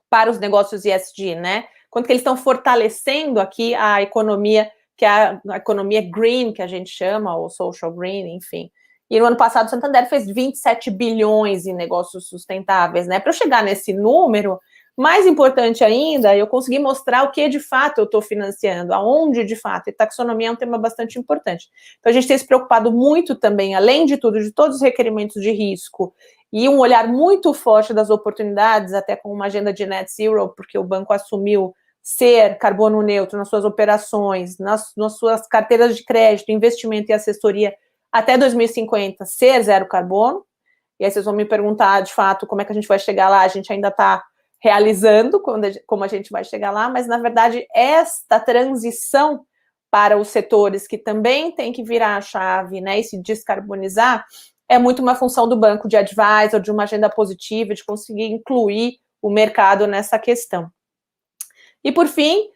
[SPEAKER 4] para os negócios ESG, né? Quanto que eles estão fortalecendo aqui a economia, que é a economia green, que a gente chama, ou social green, enfim. E no ano passado o Santander fez 27 bilhões em negócios sustentáveis, né? Para eu chegar nesse número, mais importante ainda, eu consegui mostrar o que de fato eu estou financiando, aonde de fato, e taxonomia é um tema bastante importante. Então a gente tem se preocupado muito também, além de tudo, de todos os requerimentos de risco, e um olhar muito forte das oportunidades, até com uma agenda de net zero, porque o banco assumiu ser carbono neutro nas suas operações, nas suas carteiras de crédito, investimento e assessoria, até 2050 ser zero carbono, e aí vocês vão me perguntar, de fato, como é que a gente vai chegar lá, a gente ainda está realizando como a gente vai chegar lá, mas, na verdade, esta transição para os setores que também tem que virar a chave, né, e se descarbonizar, é muito uma função do banco de advisor, de uma agenda positiva, de conseguir incluir o mercado nessa questão. E, por fim,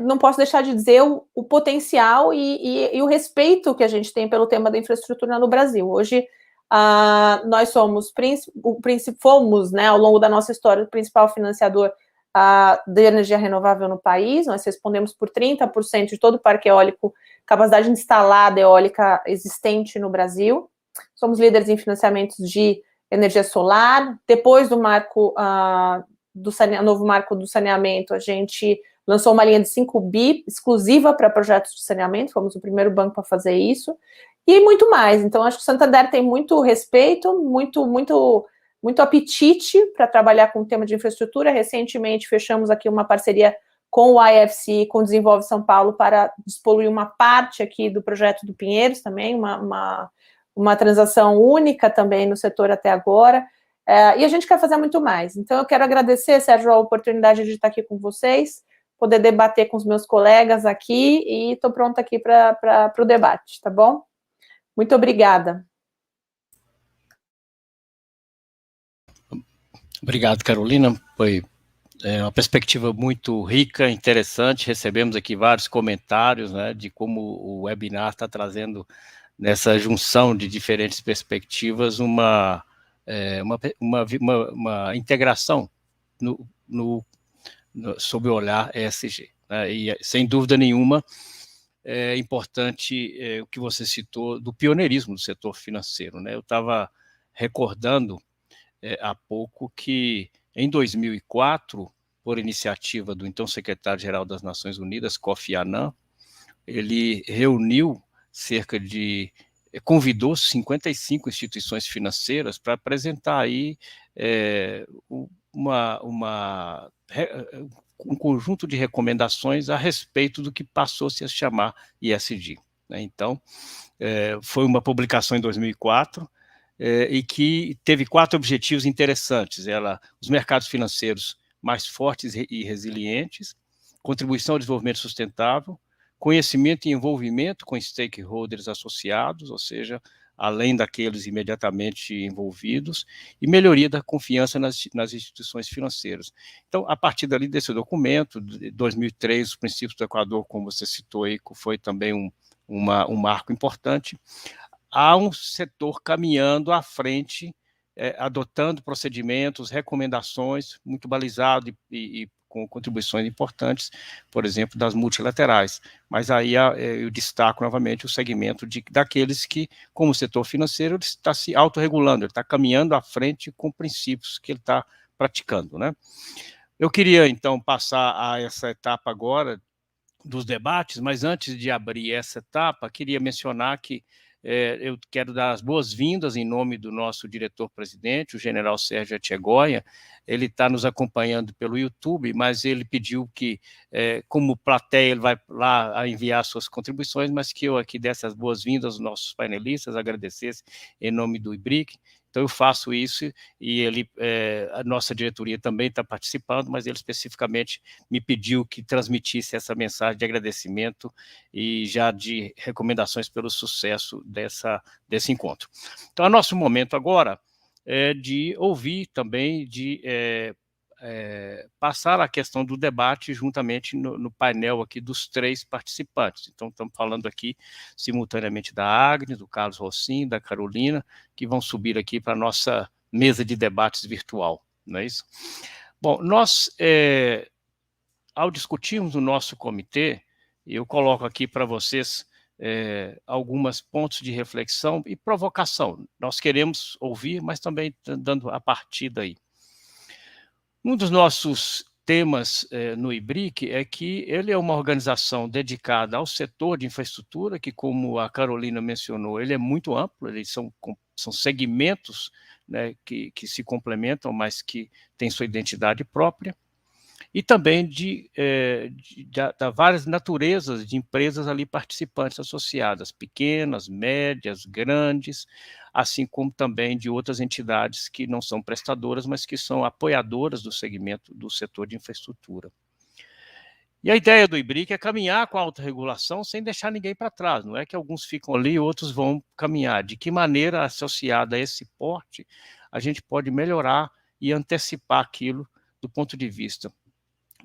[SPEAKER 4] não posso deixar de dizer o potencial e o respeito que a gente tem pelo tema da infraestrutura no Brasil. Hoje, nós fomos, né, ao longo da nossa história, o principal financiador de energia renovável no país. Nós respondemos por 30% de todo o parque eólico, capacidade instalada eólica existente no Brasil. Somos líderes em financiamentos de energia solar. Depois do novo marco do saneamento, a gente lançou uma linha de 5 bi exclusiva para projetos de saneamento, fomos o primeiro banco para fazer isso, e muito mais. Então, acho que o Santander tem muito respeito, muito apetite para trabalhar com o tema de infraestrutura. Recentemente, fechamos aqui uma parceria com o IFC, com o Desenvolve São Paulo, para despoluir uma parte aqui do projeto do Pinheiros também, uma transação única também no setor até agora, e a gente quer fazer muito mais. Então, eu quero agradecer, Sérgio, a oportunidade de estar aqui com vocês, poder debater com os meus colegas aqui, e estou pronta aqui para o debate, tá bom? Muito obrigada.
[SPEAKER 1] Obrigado, Carolina. Foi uma perspectiva muito rica, interessante. Recebemos aqui vários comentários, né, de como o webinar está trazendo, nessa junção de diferentes perspectivas, uma integração sob o olhar ESG. Né? E, sem dúvida nenhuma, é importante o que você citou do pioneirismo do setor financeiro. Né? Eu estava recordando há pouco que, em 2004, por iniciativa do então secretário-geral das Nações Unidas, Kofi Annan, ele convidou 55 instituições financeiras para apresentar aí um conjunto de recomendações a respeito do que passou -se a chamar ESG. Né? Então, foi uma publicação em 2004, e que teve 4 objetivos interessantes. Os mercados financeiros mais fortes e resilientes, contribuição ao desenvolvimento sustentável, conhecimento e envolvimento com stakeholders associados, ou seja, além daqueles imediatamente envolvidos, e melhoria da confiança nas instituições financeiras. Então, a partir dali desse documento, de 2003, os princípios do Equador, como você citou aí, foi também um marco importante. Há um setor caminhando à frente, adotando procedimentos, recomendações, muito balizado e com contribuições importantes, por exemplo, das multilaterais. Mas aí eu destaco novamente o segmento daqueles que, como setor financeiro, ele está se autorregulando, ele está caminhando à frente com princípios que ele está praticando. Né? Eu queria, então, passar a essa etapa agora dos debates, mas antes de abrir essa etapa, queria mencionar que eu quero dar as boas-vindas em nome do nosso diretor-presidente, o general Sérgio Etchegoia. Ele está nos acompanhando pelo YouTube, mas ele pediu que, como plateia, ele vai lá enviar suas contribuições, mas que eu aqui desse as boas-vindas aos nossos painelistas, agradecesse em nome do IBRIC. Então, eu faço isso, e a nossa diretoria também está participando, mas ele especificamente me pediu que transmitisse essa mensagem de agradecimento e já de recomendações pelo sucesso desse encontro. Então, o nosso momento agora é de ouvir também, de passar a questão do debate juntamente no painel aqui dos 3 participantes. Então, estamos falando aqui simultaneamente da Agnes, do Carlos Rossim, da Carolina, que vão subir aqui para a nossa mesa de debates virtual, não é isso? Bom, nós, ao discutirmos no nosso comitê, eu coloco aqui para vocês alguns pontos de reflexão e provocação. Nós queremos ouvir, mas também dando a partir daí. Um dos nossos temas no IBRIC é que ele é uma organização dedicada ao setor de infraestrutura, que, como a Carolina mencionou, ele é muito amplo, eles são segmentos, né, que se complementam, mas que têm sua identidade própria, e também de várias naturezas de empresas ali participantes associadas, pequenas, médias, grandes, assim como também de outras entidades que não são prestadoras, mas que são apoiadoras do segmento do setor de infraestrutura. E a ideia do IBRIC é caminhar com a autorregulação sem deixar ninguém para trás, não é que alguns ficam ali e outros vão caminhar. De que maneira, associada a esse porte, a gente pode melhorar e antecipar aquilo do ponto de vista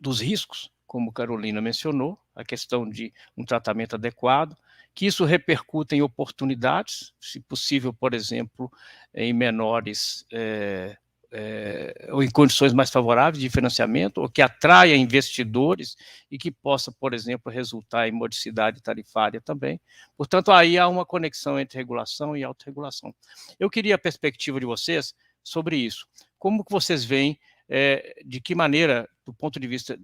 [SPEAKER 1] dos riscos, como Carolina mencionou, a questão de um tratamento adequado, que isso repercuta em oportunidades, se possível, por exemplo, em menores ou em condições mais favoráveis de financiamento, ou que atraia investidores e que possa, por exemplo, resultar em modicidade tarifária também. Portanto, aí há uma conexão entre regulação e autorregulação. Eu queria a perspectiva de vocês sobre isso. Como que vocês veem, de que maneira, do ponto de vista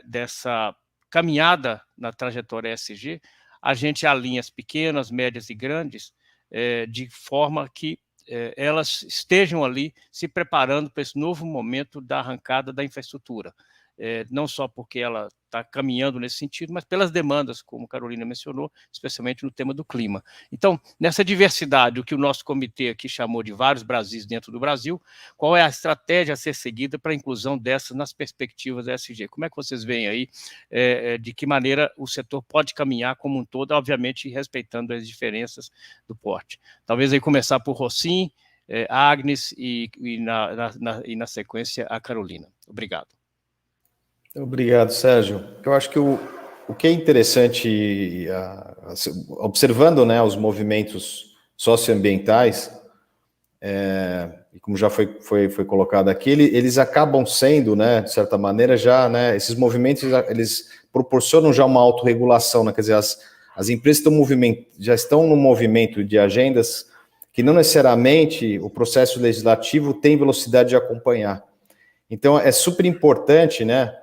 [SPEAKER 1] dessa caminhada na trajetória ESG, a gente alinha as pequenas, médias e grandes de forma que elas estejam ali se preparando para esse novo momento da arrancada da infraestrutura. Não só porque ela está caminhando nesse sentido, mas pelas demandas, como a Carolina mencionou, especialmente no tema do clima. Então, nessa diversidade, o que o nosso comitê aqui chamou de vários Brasis dentro do Brasil, qual é a estratégia a ser seguida para a inclusão dessas nas perspectivas da ESG? Como é que vocês veem aí, de que maneira o setor pode caminhar como um todo, obviamente respeitando as diferenças do porte? Talvez aí começar por Rossim, Agnes e na sequência a Carolina. Obrigado.
[SPEAKER 3] Obrigado, Sérgio. Eu acho que o que é interessante, observando, né, os movimentos socioambientais, e como já foi colocado aqui, eles acabam sendo, né, de certa maneira, já, né, esses movimentos, eles proporcionam já uma autorregulação, né, quer dizer, as empresas já estão no movimento de agendas que não necessariamente o processo legislativo tem velocidade de acompanhar. Então, é super importante, né,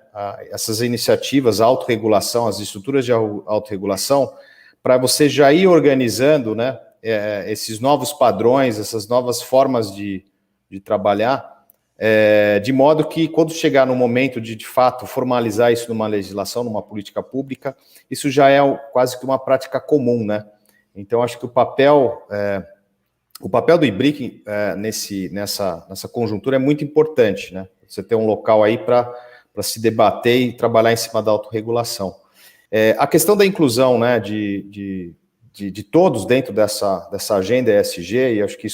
[SPEAKER 3] essas iniciativas, a autorregulação, as estruturas de autorregulação, para você já ir organizando, né, esses novos padrões, essas novas formas de trabalhar, de modo que quando chegar no momento de fato, formalizar isso numa legislação, numa política pública, isso já é quase que uma prática comum, né? Então, acho que o papel do IBRIC nessa conjuntura é muito importante, né? Você ter um local aí para se debater e trabalhar em cima da autorregulação. A questão da inclusão, né, de todos dentro dessa agenda ESG, e acho que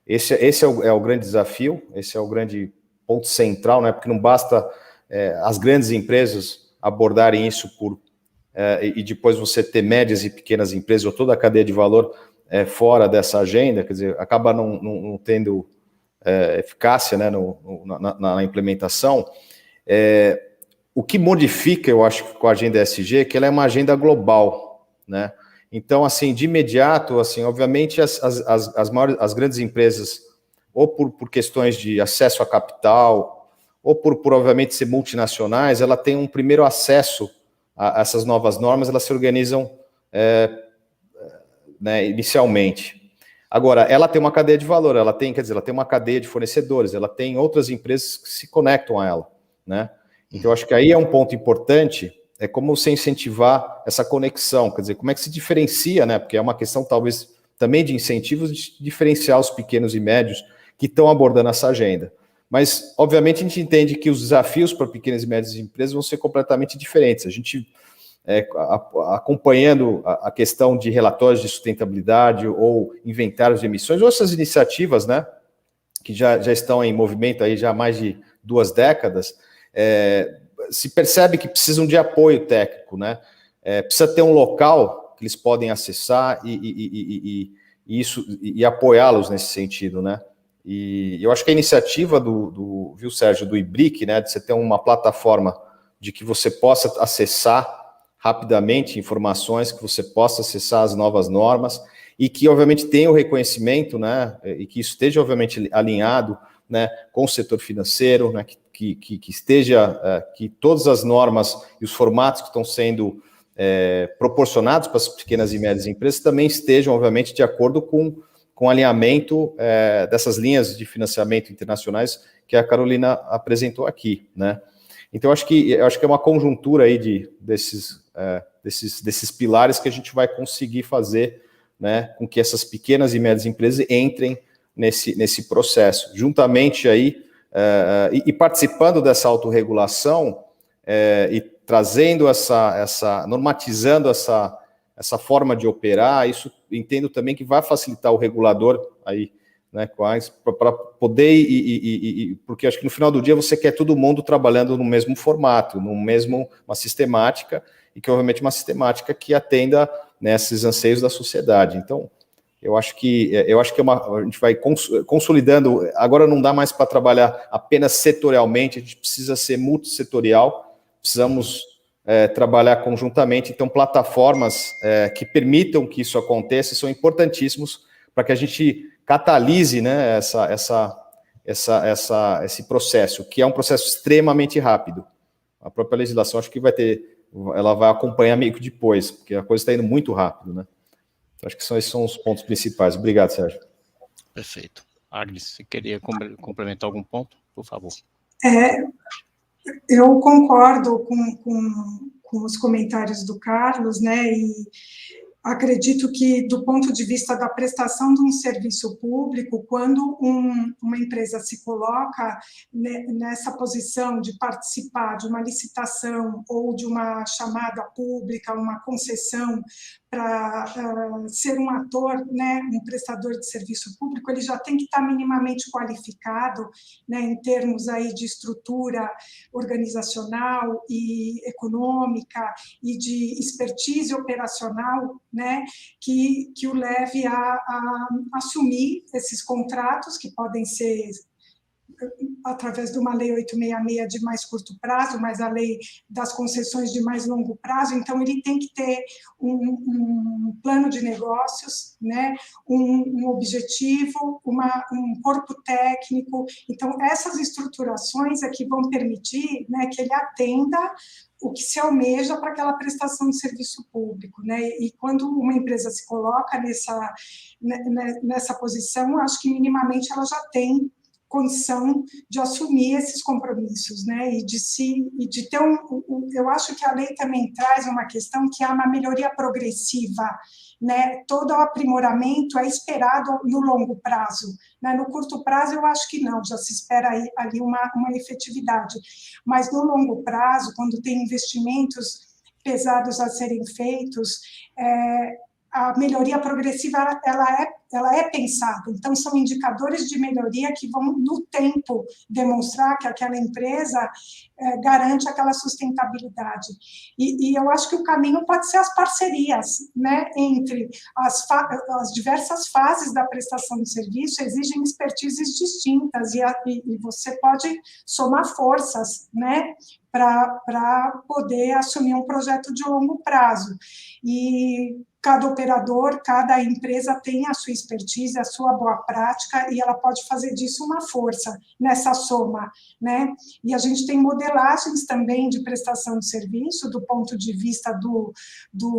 [SPEAKER 3] esse é o grande desafio, esse é o grande ponto central, né, porque não basta as grandes empresas abordarem isso e depois você ter médias e pequenas empresas, ou toda a cadeia de valor fora dessa agenda, quer dizer, acaba não tendo eficácia, né, na implementação. O que modifica, eu acho, com a agenda ESG é que ela é uma agenda global, né? Então, assim, de imediato, assim, obviamente, as grandes empresas, ou por questões de acesso a capital, ou por obviamente, ser multinacionais, ela tem um primeiro acesso a essas novas normas, elas se organizam né, inicialmente. Agora, ela tem uma cadeia de valor, ela tem uma cadeia de fornecedores, ela tem outras empresas que se conectam a ela, né? Então, acho que aí é um ponto importante, é como você incentivar essa conexão, quer dizer, como é que se diferencia, né? Porque é uma questão, talvez, também de incentivos, de diferenciar os pequenos e médios que estão abordando essa agenda. Mas, obviamente, a gente entende que os desafios para pequenas e médias empresas vão ser completamente diferentes. A gente, acompanhando a questão de relatórios de sustentabilidade ou inventários de emissões, ou essas iniciativas, né, que já estão em movimento aí já há mais de 2 décadas, se percebe que precisam de apoio técnico, né? Precisa ter um local que eles podem acessar e apoiá-los nesse sentido, né? E eu acho que a iniciativa viu, Sérgio, do IBRIC, né, de você ter uma plataforma de que você possa acessar rapidamente informações, que você possa acessar as novas normas e que, obviamente, tenha o reconhecimento, né, e que isso esteja, obviamente, alinhado, né, com o setor financeiro, né, que esteja, que todas as normas e os formatos que estão sendo proporcionados para as pequenas e médias empresas também estejam, obviamente, de acordo com o alinhamento dessas linhas de financiamento internacionais que a Carolina apresentou aqui, né? Então, acho que é uma conjuntura aí desses pilares que a gente vai conseguir fazer, né, com que essas pequenas e médias empresas entrem nesse processo, juntamente aí, e participando dessa autorregulação e trazendo normatizando essa forma de operar. Isso entendo também que vai facilitar o regulador aí né, quais, para poder, porque acho que no final do dia você quer todo mundo trabalhando no mesmo formato, uma sistemática, e que obviamente uma sistemática que atenda, né, esses anseios da sociedade. Então, eu acho que a gente vai consolidando. Agora não dá mais para trabalhar apenas setorialmente, a gente precisa ser multissetorial, precisamos trabalhar conjuntamente. Então, plataformas que permitam que isso aconteça são importantíssimos para que a gente catalise, né, esse processo, que é um processo extremamente rápido. A própria legislação, acho que ela vai acompanhar meio que depois, porque a coisa está indo muito rápido, né? Acho que esses são os pontos principais. Obrigado, Sérgio.
[SPEAKER 1] Perfeito. Agnes, você queria complementar algum ponto? Por favor.
[SPEAKER 2] Eu concordo com os comentários do Carlos, né, e acredito que, do ponto de vista da prestação de um serviço público, quando uma empresa se coloca nessa posição de participar de uma licitação ou de uma chamada pública, uma concessão para ser um ator, né, um prestador de serviço público, ele já tem que estar minimamente qualificado, né, em termos aí de estrutura organizacional e econômica e de expertise operacional, né, que o leve a assumir esses contratos, que podem ser através de uma lei 866 de mais curto prazo, mas a lei das concessões de mais longo prazo. Então, ele tem que ter um plano de negócios, né, um objetivo, um corpo técnico. Então, essas estruturações é que vão permitir, né, que ele atenda o que se almeja para aquela prestação de serviço público, né? E quando uma empresa se coloca nessa posição, acho que minimamente ela já tem condição de assumir esses compromissos, né, e de ter eu acho que a lei também traz uma questão que é uma melhoria progressiva, né, todo o aprimoramento é esperado no longo prazo, né, no curto prazo eu acho que não, já se espera ali uma efetividade, mas no longo prazo, quando tem investimentos pesados a serem feitos, a melhoria progressiva ela é pensada. Então, são indicadores de melhoria que vão, no tempo, demonstrar que aquela empresa garante aquela sustentabilidade. E eu acho que o caminho pode ser as parcerias, né, entre as diversas fases da prestação de serviço, exigem expertises distintas, e você pode somar forças, né, para poder assumir um projeto de longo prazo. E cada operador, cada empresa tem a sua expertise, a sua boa prática, e ela pode fazer disso uma força nessa soma, né? E a gente tem modelagens também de prestação de serviço do ponto de vista do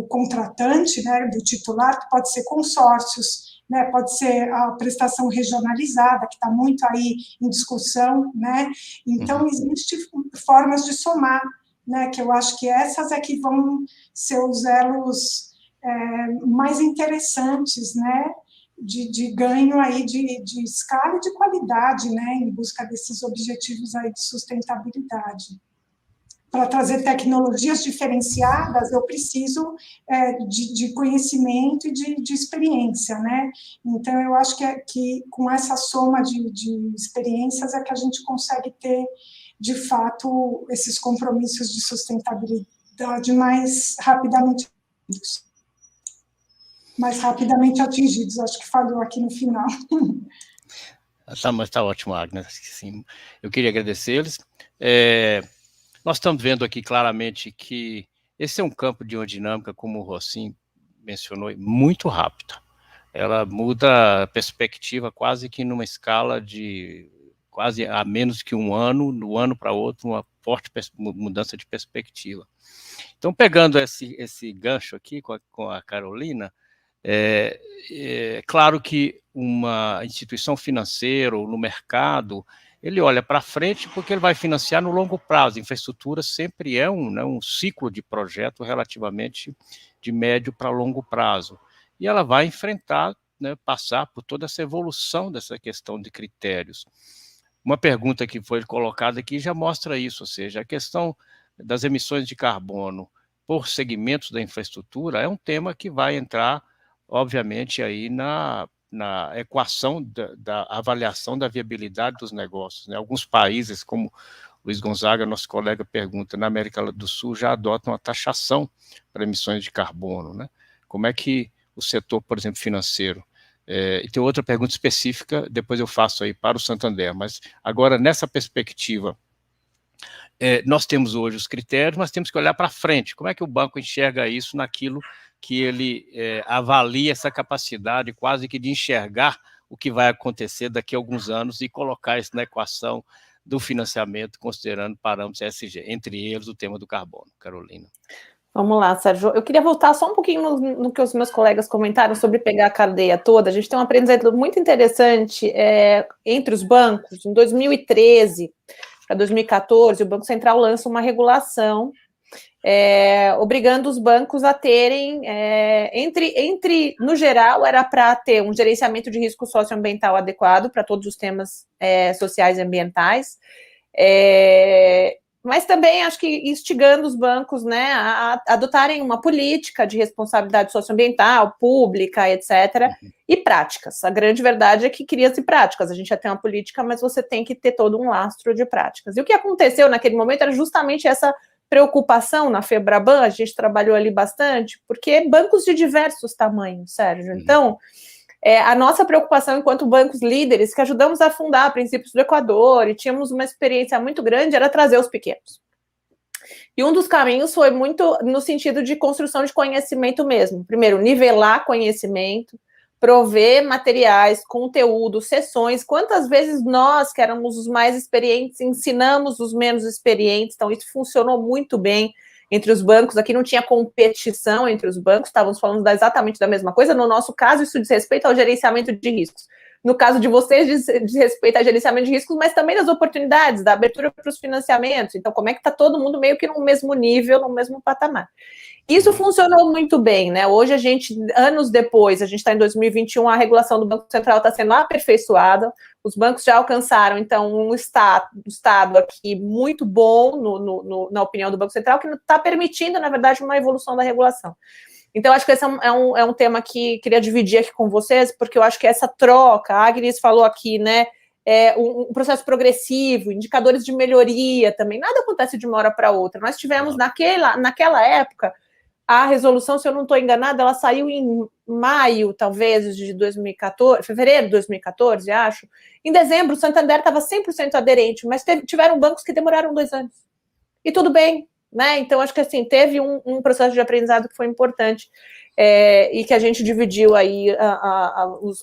[SPEAKER 2] contratante, né, do titular, que pode ser consórcios, né, pode ser a prestação regionalizada, que está muito aí em discussão, né? Então, existem formas de somar, né, que eu acho que essas é que vão ser os elos mais interessantes, né, de ganho aí de escala e de qualidade, né, em busca desses objetivos aí de sustentabilidade. Para trazer tecnologias diferenciadas, eu preciso de conhecimento e de experiência, né? Então, eu acho que com essa soma de experiências é que a gente consegue ter, de fato, esses compromissos de sustentabilidade mais rapidamente atingidos. Acho que falhou aqui no final.
[SPEAKER 1] Mas está ótimo, Agnes. Sim. Eu queria agradecer-lhes. Nós estamos vendo aqui claramente que esse é um campo de uma dinâmica, como o Rossin mencionou, muito rápida. Ela muda a perspectiva quase que numa escala de quase a menos que um ano, do ano para outro, uma forte mudança de perspectiva. Então, pegando esse gancho aqui com a Carolina, é claro que uma instituição financeira ou no mercado, ele olha para frente porque ele vai financiar no longo prazo. Infraestrutura sempre é um ciclo de projeto relativamente de médio para longo prazo. E ela vai enfrentar, né, passar por toda essa evolução dessa questão de critérios. Uma pergunta que foi colocada aqui já mostra isso, ou seja, a questão das emissões de carbono por segmentos da infraestrutura é um tema que vai entrar, obviamente, aí na equação da avaliação da viabilidade dos negócios, né? Alguns países, como Luiz Gonzaga, nosso colega, pergunta, na América do Sul já adotam uma taxação para emissões de carbono, né? Como é que o setor, por exemplo, financeiro, e tem outra pergunta específica, depois eu faço aí para o Santander, mas agora, nessa perspectiva, nós temos hoje os critérios, mas temos que olhar para frente. Como é que o banco enxerga isso naquilo que ele avalia essa capacidade quase que de enxergar o que vai acontecer daqui a alguns anos e colocar isso na equação do financiamento, considerando parâmetros ESG, entre eles o tema do carbono. Carolina.
[SPEAKER 4] Vamos lá, Sérgio. Eu queria voltar só um pouquinho no que os meus colegas comentaram sobre pegar a cadeia toda. A gente tem um aprendizado muito interessante entre os bancos. Em 2013 para 2014, o Banco Central lança uma regulação obrigando os bancos a terem, no geral, era para ter um gerenciamento de risco socioambiental adequado para todos os temas sociais e ambientais, mas também acho que instigando os bancos, né, a adotarem uma política de responsabilidade socioambiental, pública, etc., e práticas. A grande verdade é que cria-se práticas. A gente já tem uma política, mas você tem que ter todo um lastro de práticas. E o que aconteceu naquele momento era justamente essa preocupação na FEBRABAN, a gente trabalhou ali bastante, porque bancos de diversos tamanhos, Sérgio. Então, a nossa preocupação enquanto bancos líderes, que ajudamos a fundar princípios do Equador e tínhamos uma experiência muito grande, era trazer os pequenos. E um dos caminhos foi muito no sentido de construção de conhecimento mesmo. Primeiro, nivelar conhecimento, prover materiais, conteúdo, sessões. Quantas vezes nós, que éramos os mais experientes, ensinamos os menos experientes? Então, isso funcionou muito bem entre os bancos. Aqui não tinha competição entre os bancos, estávamos falando exatamente da mesma coisa. No nosso caso, isso diz respeito ao gerenciamento de riscos. No caso de vocês, diz respeito ao gerenciamento de riscos, mas também das oportunidades, da abertura para os financiamentos. Então, como é que está todo mundo meio que no mesmo nível, no mesmo patamar? Isso funcionou muito bem, né? Hoje a gente, anos depois, a gente está em 2021, a regulação do Banco Central está sendo aperfeiçoada, os bancos já alcançaram, então, um estado aqui muito bom, na opinião do Banco Central, que está permitindo, na verdade, uma evolução da regulação. Então, acho que esse é um tema que queria dividir aqui com vocês, porque eu acho que essa troca, a Agnes falou aqui, né, um processo progressivo, indicadores de melhoria também, nada acontece de uma hora para outra. Nós tivemos, naquela época, a resolução, se eu não estou enganada, ela saiu em maio, talvez, de 2014, fevereiro de 2014, acho. Em dezembro, o Santander estava 100% aderente, mas tiveram bancos que demoraram 2 anos. E tudo bem, né? Então, acho que assim, teve um processo de aprendizado que foi importante e que a gente dividiu aí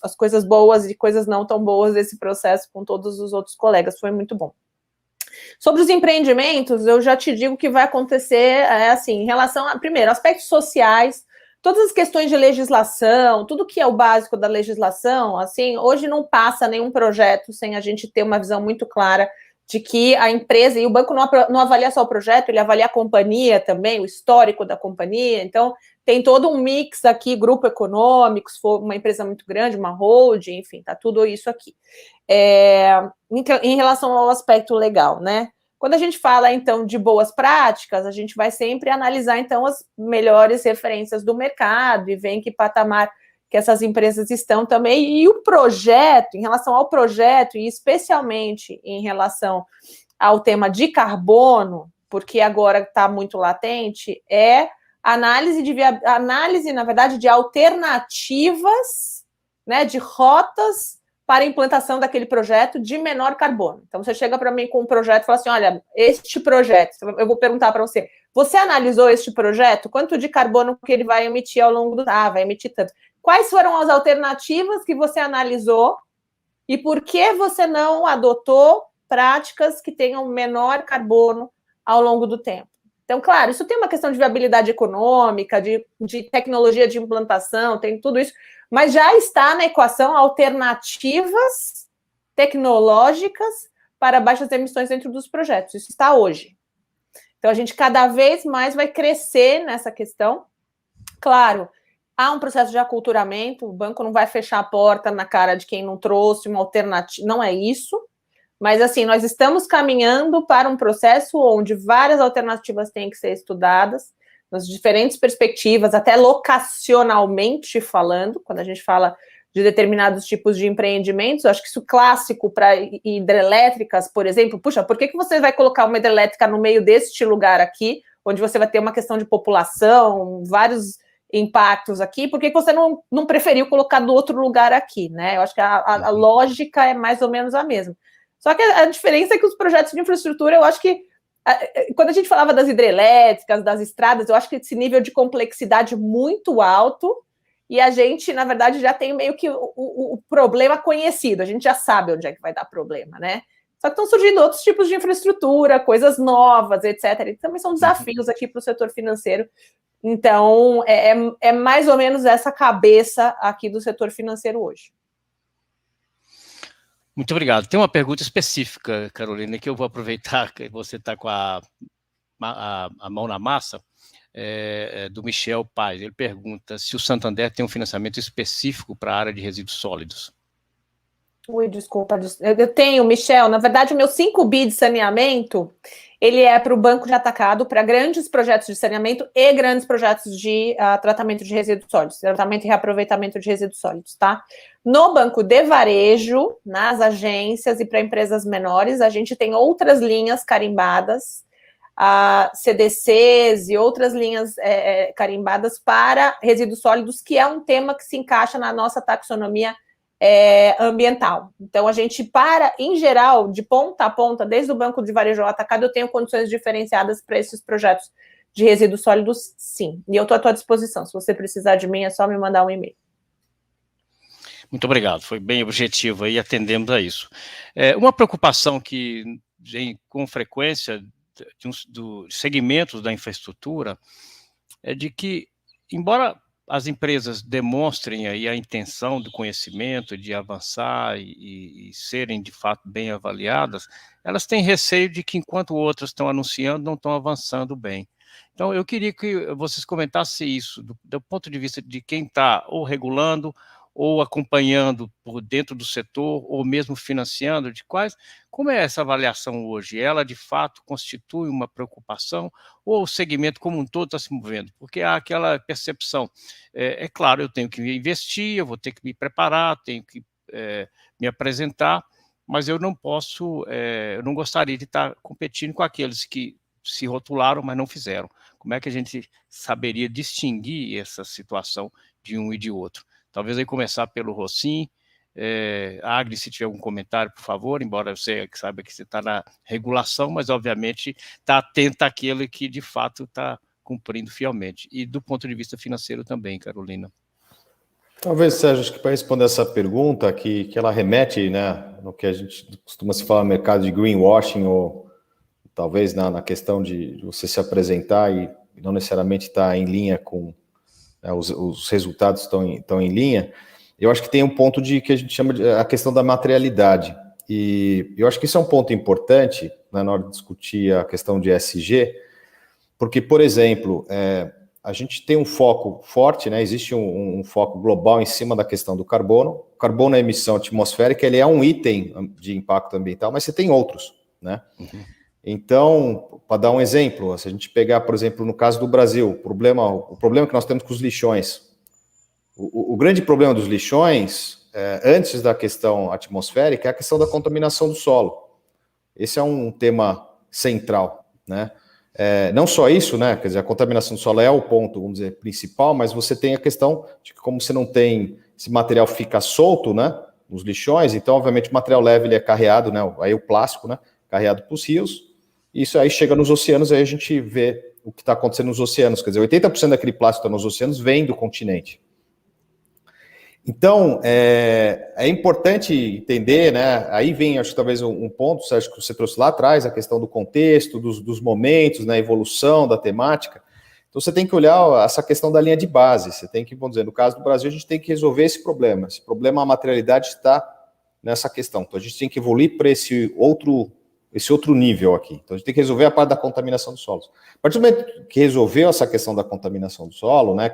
[SPEAKER 4] as coisas boas e coisas não tão boas desse processo com todos os outros colegas. Foi muito bom. Sobre os empreendimentos, eu já te digo que vai acontecer, assim, em relação a, primeiro, aspectos sociais, todas as questões de legislação, tudo que é o básico da legislação, assim, hoje não passa nenhum projeto sem a gente ter uma visão muito clara de que a empresa, e o banco não avalia só o projeto, ele avalia a companhia também, o histórico da companhia, então tem todo um mix aqui, grupo econômico, se for uma empresa muito grande, uma holding, enfim, tá tudo isso aqui. Em relação ao aspecto legal, né? Quando a gente fala, então, de boas práticas, a gente vai sempre analisar, então, as melhores referências do mercado e ver em que patamar que essas empresas estão também. E o projeto, em relação ao projeto, e especialmente em relação ao tema de carbono, porque agora está muito latente, análise, na verdade, de alternativas, né, de rotas para a implantação daquele projeto de menor carbono. Então, você chega para mim com um projeto e fala assim, olha, este projeto, eu vou perguntar para você, você analisou este projeto? Quanto de carbono que ele vai emitir ao longo do... vai emitir tanto. Quais foram as alternativas que você analisou e por que você não adotou práticas que tenham menor carbono ao longo do tempo? Então, claro, isso tem uma questão de viabilidade econômica, de tecnologia de implantação, tem tudo isso, mas já está na equação alternativas tecnológicas para baixas emissões dentro dos projetos. Isso está hoje. Então, a gente cada vez mais vai crescer nessa questão. Claro, há um processo de aculturamento, o banco não vai fechar a porta na cara de quem não trouxe uma alternativa, não é isso. Mas, assim, nós estamos caminhando para um processo onde várias alternativas têm que ser estudadas, nas diferentes perspectivas, até locacionalmente falando, quando a gente fala de determinados tipos de empreendimentos. Eu acho que isso é clássico para hidrelétricas, por exemplo. Puxa, por que você vai colocar uma hidrelétrica no meio deste lugar aqui, onde você vai ter uma questão de população, vários impactos aqui, por que você não preferiu colocar do outro lugar aqui, né? Eu acho que a lógica é mais ou menos a mesma. Só que a diferença é que os projetos de infraestrutura, eu acho que, quando a gente falava das hidrelétricas, das estradas, eu acho que esse nível de complexidade muito alto, e a gente, na verdade, já tem meio que o problema conhecido, a gente já sabe onde é que vai dar problema, né? Só que estão surgindo outros tipos de infraestrutura, coisas novas, etc. E também são desafios aqui para o setor financeiro. Então, é mais ou menos essa cabeça aqui do setor financeiro hoje.
[SPEAKER 1] Muito obrigado. Tem uma pergunta específica, Carolina, que eu vou aproveitar que você está com a mão na massa, do Michel Paz. Ele pergunta se o Santander tem um financiamento específico para a área de resíduos sólidos.
[SPEAKER 4] Ui, desculpa. Eu tenho, Michel. Na verdade, o meu 5 bi de saneamento, ele é para o banco de atacado, para grandes projetos de saneamento e grandes projetos de tratamento de resíduos sólidos, tratamento e reaproveitamento de resíduos sólidos, tá? No banco de varejo, nas agências e para empresas menores, a gente tem outras linhas carimbadas, CDCs e outras linhas carimbadas para resíduos sólidos, que é um tema que se encaixa na nossa taxonomia ambiental. Então, a gente em geral, de ponta a ponta, desde o banco de varejo ao atacado, eu tenho condições diferenciadas para esses projetos de resíduos sólidos, sim. E eu estou à tua disposição. Se você precisar de mim, é só me mandar um e-mail.
[SPEAKER 1] Muito obrigado. Foi bem objetivo aí, atendemos a isso. Uma preocupação que vem com frequência dos segmentos da infraestrutura é de que, embora as empresas demonstrem aí a intenção do conhecimento, de avançar e serem, de fato, bem avaliadas, elas têm receio de que, enquanto outras estão anunciando, não estão avançando bem. Então, eu queria que vocês comentassem isso, do ponto de vista de quem está ou regulando, ou acompanhando por dentro do setor, ou mesmo financiando, como é essa avaliação hoje? Ela, de fato, constitui uma preocupação, ou o segmento como um todo está se movendo? Porque há aquela percepção, claro, eu tenho que investir, eu vou ter que me preparar, tenho que me apresentar, mas eu não posso, eu não gostaria de estar competindo com aqueles que se rotularam, mas não fizeram. Como é que a gente saberia distinguir essa situação de um e de outro? Talvez aí começar pelo Rossim. Agnes, se tiver algum comentário, por favor, embora você saiba que você está na regulação, mas obviamente está atenta àquele que de fato está cumprindo fielmente. E do ponto de vista financeiro também, Carolina.
[SPEAKER 3] Talvez, Sérgio, acho que para responder essa pergunta, que ela remete, né, no que a gente costuma se falar no mercado de greenwashing, ou talvez na questão de você se apresentar e não necessariamente estar em linha com os resultados estão em linha. Eu acho que tem um ponto que a gente chama de a questão da materialidade. E eu acho que isso é um ponto importante, né, na hora de discutir a questão de ESG, porque, por exemplo, a gente tem um foco forte, né, existe um foco global em cima da questão do carbono. O carbono é emissão atmosférica, ele é um item de impacto ambiental, mas você tem outros, né? Uhum. Então, para dar um exemplo, se a gente pegar, por exemplo, no caso do Brasil, o problema que nós temos com os lixões. O grande problema dos lixões, antes da questão atmosférica, é a questão da contaminação do solo. Esse é um tema central, né? Não só isso, né? Quer dizer, a contaminação do solo é o ponto, vamos dizer, principal, mas você tem a questão de que, como você não tem, esse material fica solto, né? Nos lixões, então, obviamente, o material leve ele é carreado, né? Aí o plástico, né? Carreado para os rios. Isso aí chega nos oceanos, aí a gente vê o que está acontecendo nos oceanos. Quer dizer, 80% daquele plástico que está nos oceanos vem do continente. Então, é importante entender, né? Aí vem, acho que talvez um ponto, Sérgio, que você trouxe lá atrás, a questão do contexto, dos momentos, né, a evolução da temática. Então, você tem que olhar essa questão da linha de base. Você tem que, vamos dizer, no caso do Brasil, a gente tem que resolver esse problema. Esse problema, a materialidade está nessa questão. Então, a gente tem que evoluir para esse outro nível aqui. Então, a gente tem que resolver a parte da contaminação dos solos. A partir do momento que resolveu essa questão da contaminação do solo, né,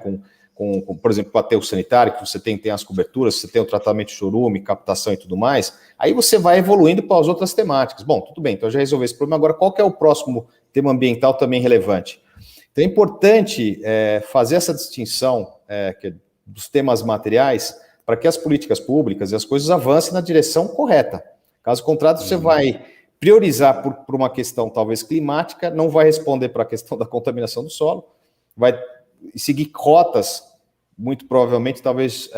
[SPEAKER 3] por exemplo, com o aterro sanitário, que você tem as coberturas, você tem o tratamento de chorume, captação e tudo mais, aí você vai evoluindo para as outras temáticas. Bom, tudo bem, então já resolvi esse problema. Agora, qual que é o próximo tema ambiental também relevante? Então, é importante fazer essa distinção dos temas materiais para que as políticas públicas e as coisas avancem na direção correta. Caso contrário, você vai priorizar por uma questão talvez climática, não vai responder para a questão da contaminação do solo, vai seguir rotas, muito provavelmente, talvez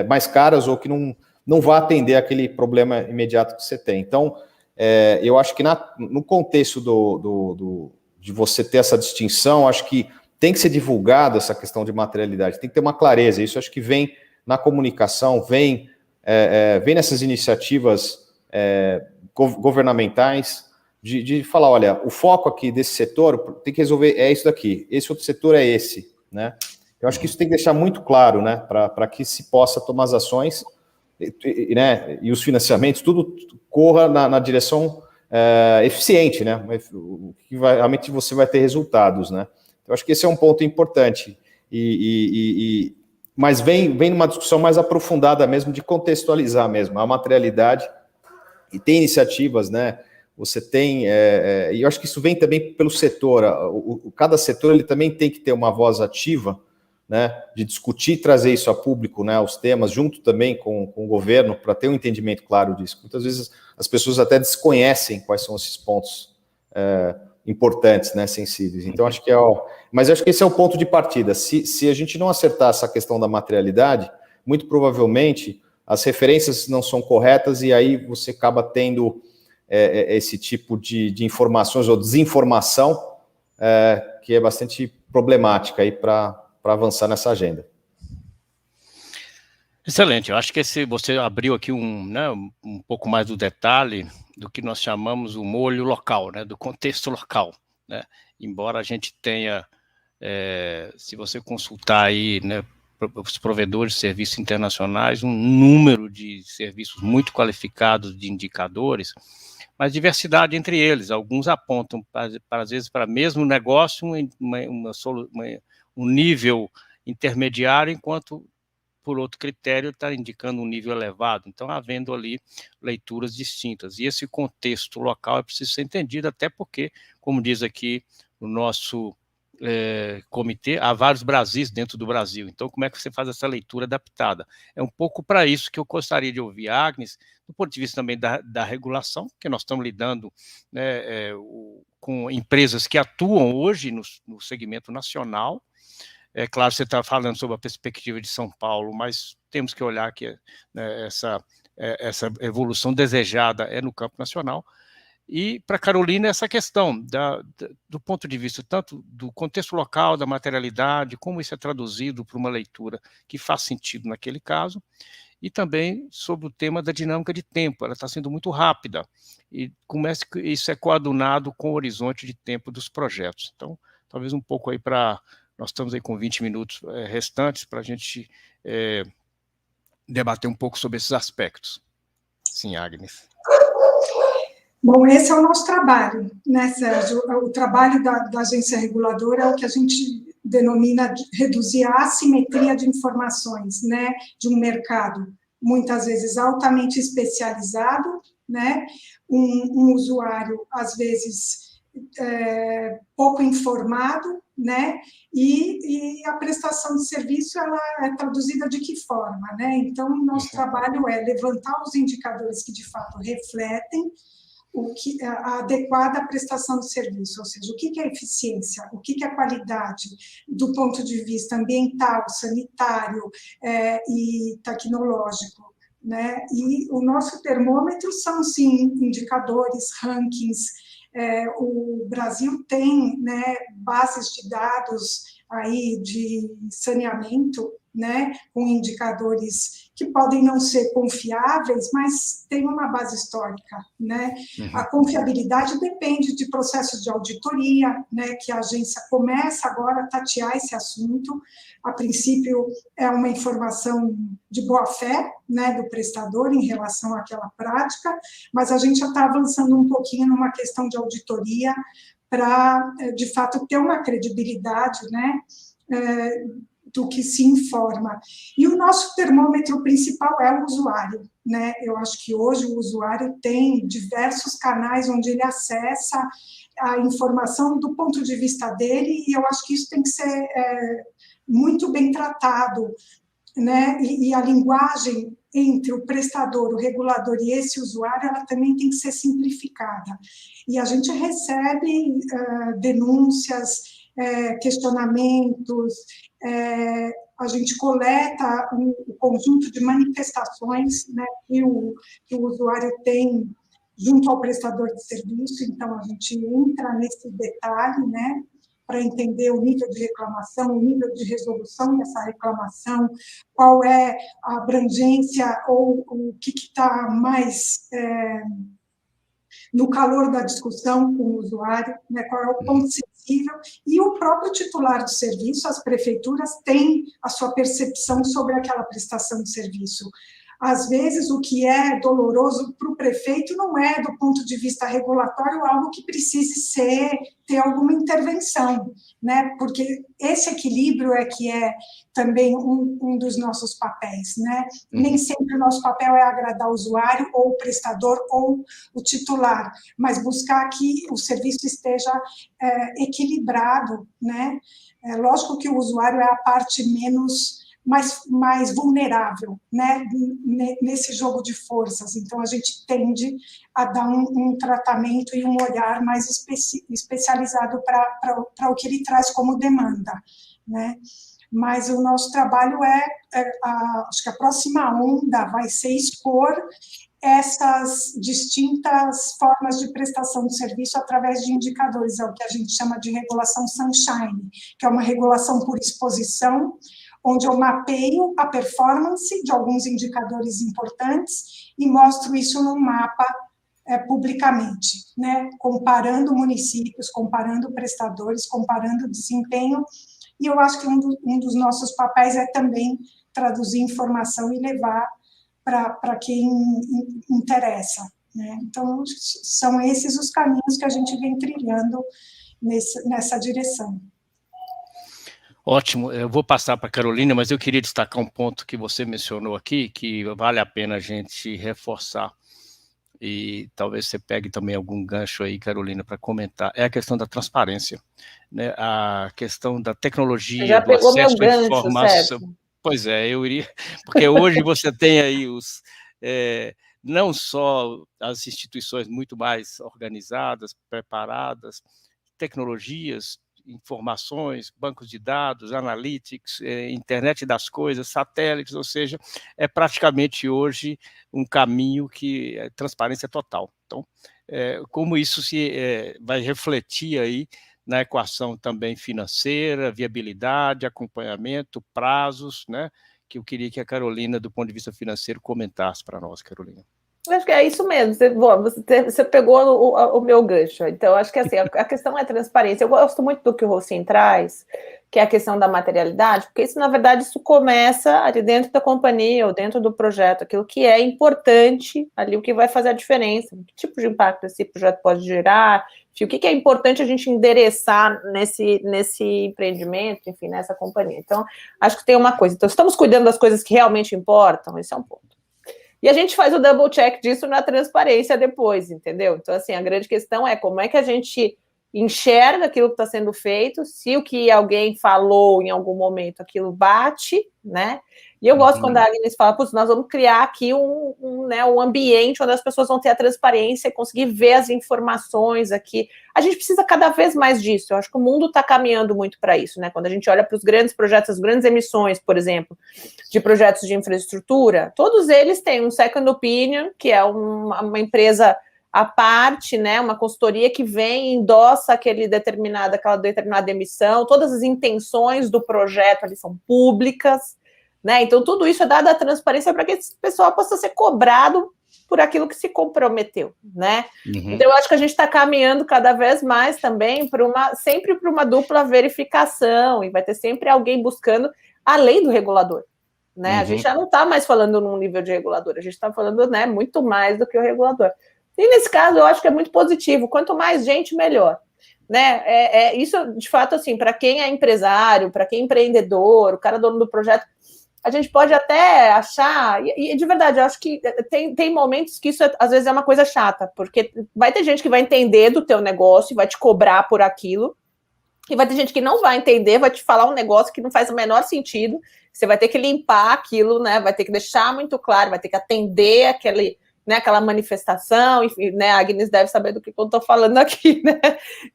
[SPEAKER 3] mais caras ou que não vá atender aquele problema imediato que você tem. Então, eu acho que no contexto de você ter essa distinção, acho que tem que ser divulgada essa questão de materialidade, tem que ter uma clareza, isso acho que vem na comunicação, vem nessas iniciativas governamentais, de falar, olha, o foco aqui desse setor tem que resolver, isso daqui, esse outro setor é esse, né? Eu acho que isso tem que deixar muito claro, né, para que se possa tomar as ações, né, e os financiamentos, tudo corra na direção eficiente, né, que realmente você vai ter resultados, né. Eu acho que esse é um ponto importante, mas vem numa discussão mais aprofundada mesmo, de contextualizar mesmo a materialidade, e tem iniciativas, né, você tem, e eu acho que isso vem também pelo setor, cada setor ele também tem que ter uma voz ativa, né, de discutir e trazer isso a público, né, os temas, junto também com o governo, para ter um entendimento claro disso. Muitas vezes as pessoas até desconhecem quais são esses pontos importantes, né, sensíveis. Então, acho que mas eu acho que esse é o ponto de partida. Se a gente não acertar essa questão da materialidade, muito provavelmente as referências não são corretas e aí você acaba tendo esse tipo de informações ou desinformação que é bastante problemática aí para avançar nessa agenda.
[SPEAKER 1] Excelente, eu acho que você abriu aqui um pouco mais do detalhe do que nós chamamos o molho local, né, do contexto local, né, embora a gente tenha, se você consultar aí, né, os provedores de serviços internacionais, um número de serviços muito qualificados de indicadores, mas diversidade entre eles, alguns apontam, às vezes, para o mesmo negócio, um nível intermediário, enquanto, por outro critério, está indicando um nível elevado. Então, havendo ali leituras distintas. E esse contexto local é preciso ser entendido, até porque, como diz aqui o nosso comitê, há vários Brasis dentro do Brasil. Então, como é que você faz essa leitura adaptada? É um pouco para isso que eu gostaria de ouvir a Agnes, do ponto de vista também da regulação, que nós estamos lidando, né, com empresas que atuam hoje no segmento nacional. É claro, você está falando sobre a perspectiva de São Paulo, mas temos que olhar que, né, essa evolução desejada é no campo nacional. E, para a Carolina, essa questão do ponto de vista tanto do contexto local, da materialidade, como isso é traduzido para uma leitura que faz sentido naquele caso, e também sobre o tema da dinâmica de tempo, ela está sendo muito rápida, e como isso é coadunado com o horizonte de tempo dos projetos. Então, talvez um pouco aí nós estamos aí com 20 minutos restantes para a gente debater um pouco sobre esses aspectos. Sim, Agnes.
[SPEAKER 2] Bom, esse é o nosso trabalho, né, Sérgio? O trabalho da agência reguladora é o que a gente denomina de reduzir a assimetria de informações, né, de um mercado muitas vezes altamente especializado, né, um usuário às vezes pouco informado, né, e a prestação de serviço ela é traduzida de que forma, né? Então, o nosso trabalho é levantar os indicadores que de fato refletem a adequada prestação de serviço, ou seja, o que é eficiência, o que é qualidade do ponto de vista ambiental, sanitário e tecnológico, né? E o nosso termômetro são, sim, indicadores, rankings. O Brasil tem, né, bases de dados aí de saneamento, né, com indicadores que podem não ser confiáveis, mas tem uma base histórica, né? A confiabilidade depende de processos de auditoria, né, que a agência começa agora a tatear esse assunto. A princípio, é uma informação de boa-fé, né, do prestador em relação àquela prática, mas a gente já está avançando um pouquinho numa questão de auditoria para, de fato, ter uma credibilidade, né, do que se informa. E o nosso termômetro principal é o usuário, né? Eu acho que hoje o usuário tem diversos canais onde ele acessa a informação do ponto de vista dele, e eu acho que isso tem que ser muito bem tratado né, e a linguagem entre o prestador, o regulador e esse usuário, ela também tem que ser simplificada. E a gente recebe denúncias, questionamentos, a gente coleta um conjunto de manifestações, né, que o usuário tem junto ao prestador de serviço, então a gente entra nesse detalhe, né, para entender o nível de reclamação, o nível de resolução dessa reclamação, qual é a abrangência ou o que está mais no calor da discussão com o usuário, né, qual é o ponto sensível, e o próprio titular do serviço, as prefeituras, têm a sua percepção sobre aquela prestação de serviço. Às vezes, o que é doloroso para o prefeito não é, do ponto de vista regulatório, algo que precise ter alguma intervenção, né? Porque esse equilíbrio é que é também um dos nossos papéis, né? Nem sempre o nosso papel é agradar o usuário, ou o prestador, ou o titular, mas buscar que o serviço esteja equilibrado, né? É lógico que o usuário é a parte mais vulnerável, né, nesse jogo de forças. Então, a gente tende a dar um tratamento e um olhar mais especializado para o que ele traz como demanda, né? Mas o nosso trabalho acho que a próxima onda vai ser expor essas distintas formas de prestação de serviço através de indicadores, é o que a gente chama de regulação sunshine, que é uma regulação por exposição, onde eu mapeio a performance de alguns indicadores importantes e mostro isso num mapa publicamente, né? Comparando municípios, comparando prestadores, comparando desempenho, e eu acho que um dos nossos papéis é também traduzir informação e levar para quem interessa, né? Então, são esses os caminhos que a gente vem trilhando nessa direção.
[SPEAKER 1] Ótimo, eu vou passar para a Carolina, mas eu queria destacar um ponto que você mencionou aqui, que vale a pena a gente reforçar, e talvez você pegue também algum gancho aí, Carolina, para comentar, é a questão da transparência, né? A questão da tecnologia,
[SPEAKER 4] já
[SPEAKER 1] do
[SPEAKER 4] pegou
[SPEAKER 1] acesso
[SPEAKER 4] meu
[SPEAKER 1] à
[SPEAKER 4] gancho,
[SPEAKER 1] informação.
[SPEAKER 4] Sérgio.
[SPEAKER 1] Pois é, eu iria, porque hoje você tem aí não só as instituições muito mais organizadas, preparadas, tecnologias, informações, bancos de dados, analytics, internet das coisas, satélites, ou seja, é praticamente hoje um caminho que é transparência total. Então, como isso vai refletir aí na equação também financeira, viabilidade, acompanhamento, prazos, né? Que eu queria que a Carolina, do ponto de vista financeiro, comentasse para nós, Carolina.
[SPEAKER 4] Acho que é isso mesmo, você pegou o meu gancho. Então, acho que assim, a questão é transparência. Eu gosto muito do que o Rossin traz, que é a questão da materialidade, porque isso, na verdade, isso começa ali dentro da companhia ou dentro do projeto, aquilo que é importante ali, o que vai fazer a diferença, que tipo de impacto esse projeto pode gerar, o que é importante a gente endereçar nesse empreendimento, enfim, nessa companhia. Então, acho que tem uma coisa. Então, estamos cuidando das coisas que realmente importam, esse é um ponto. E a gente faz o double check disso na transparência depois, entendeu? Então, assim, a grande questão é como é que a gente enxerga aquilo que está sendo feito, se o que alguém falou em algum momento, aquilo bate, né? E eu gosto quando a Agnes fala, putz, nós vamos criar aqui um ambiente onde as pessoas vão ter a transparência e conseguir ver as informações aqui. A gente precisa cada vez mais disso. Eu acho que o mundo está caminhando muito para isso, né? Quando a gente olha para os grandes projetos, as grandes emissões, por exemplo, de projetos de infraestrutura, todos eles têm um second opinion, que é uma empresa à parte, né, uma consultoria que vem e endossa aquela determinada emissão, todas as intenções do projeto ali são públicas, né, então tudo isso é dado à transparência para que esse pessoal possa ser cobrado por aquilo que se comprometeu, né, Então eu acho que a gente está caminhando cada vez mais também sempre para uma dupla verificação, e vai ter sempre alguém buscando além do regulador, né, a gente já não está mais falando num nível de regulador, a gente está falando, né, muito mais do que o regulador. E nesse caso, eu acho que é muito positivo. Quanto mais gente, melhor. Né? Isso, de fato, assim, para quem é empresário, para quem é empreendedor, o cara dono do projeto, a gente pode até achar, e de verdade, eu acho que tem momentos que isso às vezes é uma coisa chata, porque vai ter gente que vai entender do teu negócio e vai te cobrar por aquilo, E vai ter gente que não vai entender, vai te falar um negócio que não faz o menor sentido, você vai ter que limpar aquilo, né? Vai ter que deixar muito claro, vai ter que atender aquela manifestação, enfim, né? A Agnes deve saber do que eu estou falando aqui, né?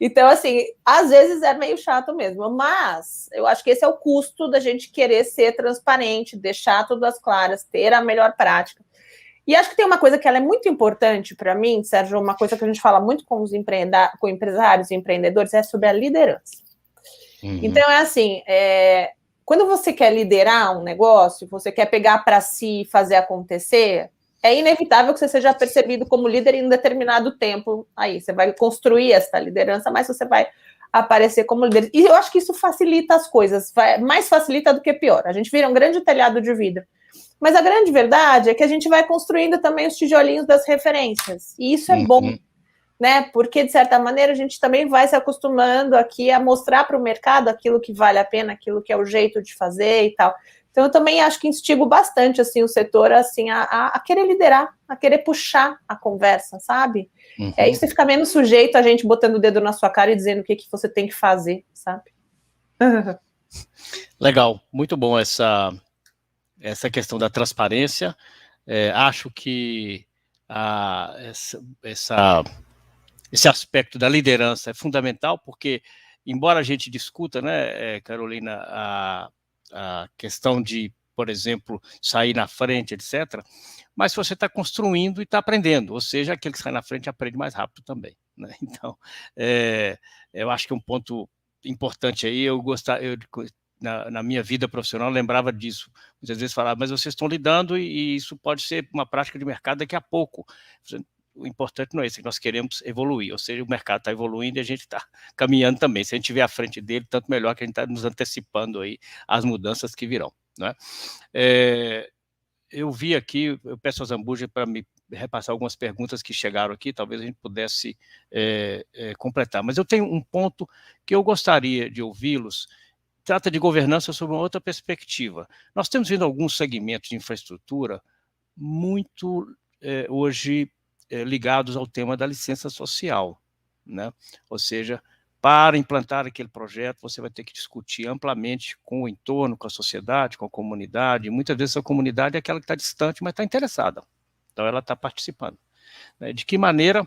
[SPEAKER 4] Então, assim, às vezes é meio chato mesmo, mas eu acho que esse é o custo da gente querer ser transparente, deixar tudo às claras, ter a melhor prática. E acho que tem uma coisa que ela é muito importante para mim, Sérgio, uma coisa que a gente fala muito com os empresários e empreendedores, é sobre a liderança. Então, é assim, quando você quer liderar um negócio, você quer pegar para si e fazer acontecer, é inevitável que você seja percebido como líder em um determinado tempo. Aí, você vai construir essa liderança, mas você vai aparecer como líder. E eu acho que isso facilita as coisas, mais facilita do que pior. A gente vira um grande telhado de vidro. Mas a grande verdade é que a gente vai construindo também os tijolinhos das referências. E isso é bom, né? Porque, de certa maneira, a gente também vai se acostumando aqui a mostrar para o mercado aquilo que vale a pena, aquilo que é o jeito de fazer e tal. Então, eu também acho que instigo bastante, assim, o setor, assim, a querer liderar, a querer puxar a conversa, sabe? É isso, você fica menos sujeito a gente botando o dedo na sua cara e dizendo o que você tem que fazer, sabe?
[SPEAKER 1] Legal, muito bom essa questão da transparência. Acho que esse aspecto da liderança é fundamental, porque, embora a gente discuta, né, Carolina, a questão de, por exemplo, sair na frente, etc., mas se você está construindo e está aprendendo, ou seja, aquele que sai na frente aprende mais rápido também, né? Então, eu acho que um ponto importante aí, na minha vida profissional, eu lembrava disso. Muitas vezes falava, mas vocês estão lidando e isso pode ser uma prática de mercado daqui a pouco. O importante não é isso, nós queremos evoluir, ou seja, o mercado está evoluindo e a gente está caminhando também. Se a gente estiver à frente dele, tanto melhor, que a gente está nos antecipando aí às mudanças que virão, né? Eu vi aqui, eu peço a Zambuja para me repassar algumas perguntas que chegaram aqui, talvez a gente pudesse completar, mas eu tenho um ponto que eu gostaria de ouvi-los. Trata de governança sob uma outra perspectiva. Nós temos vindo alguns segmentos de infraestrutura muito, hoje, ligados ao tema da licença social, né? Ou seja, para implantar aquele projeto, você vai ter que discutir amplamente com o entorno, com a sociedade, com a comunidade, e muitas vezes a comunidade é aquela que está distante, mas está interessada, então ela está participando. De que maneira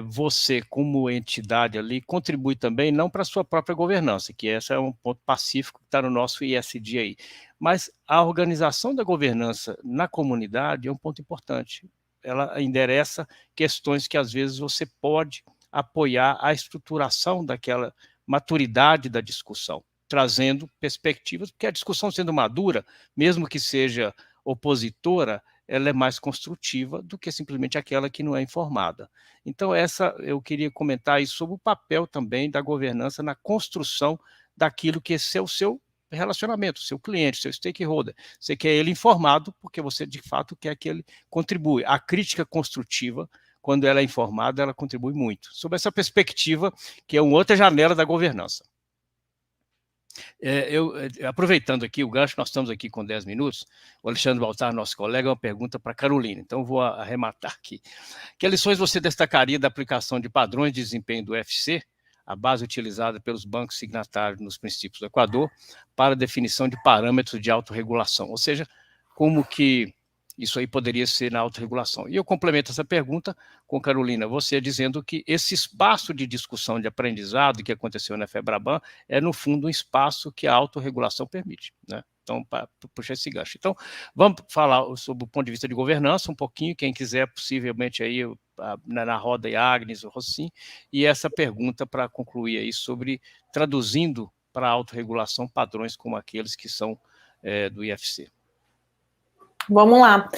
[SPEAKER 1] você, como entidade ali, contribui também, não para a sua própria governança, que esse é um ponto pacífico que está no nosso ISD aí, mas a organização da governança na comunidade é um ponto importante. Ela endereça questões que, às vezes, você pode apoiar a estruturação daquela maturidade da discussão, trazendo perspectivas, porque a discussão sendo madura, mesmo que seja opositora, ela é mais construtiva do que simplesmente aquela que não é informada. Então, eu queria comentar aí sobre o papel também da governança na construção daquilo que é o seu relacionamento, seu cliente, seu stakeholder. Você quer ele informado porque você, de fato, quer que ele contribua. A crítica construtiva, quando ela é informada, ela contribui muito. Sob essa perspectiva, que é uma outra janela da governança. Aproveitando aqui o gancho, nós estamos aqui com 10 minutos, o Alexandre Baltar, nosso colega, uma pergunta para a Carolina, então vou arrematar aqui. Que lições você destacaria da aplicação de padrões de desempenho do UFC, a base utilizada pelos bancos signatários nos princípios do Equador, para a definição de parâmetros de autorregulação? Ou seja, como que isso aí poderia ser na autorregulação. E eu complemento essa pergunta com Carolina, você dizendo que esse espaço de discussão de aprendizado que aconteceu na FEBRABAN é, no fundo, um espaço que a autorregulação permite, né? Então, para puxar esse gancho. Então, vamos falar sobre o ponto de vista de governança um pouquinho, quem quiser, possivelmente, aí na roda, e Agnes, o Rossim, e essa pergunta para concluir aí sobre traduzindo para a autorregulação padrões como aqueles que são do IFC.
[SPEAKER 4] Vamos lá.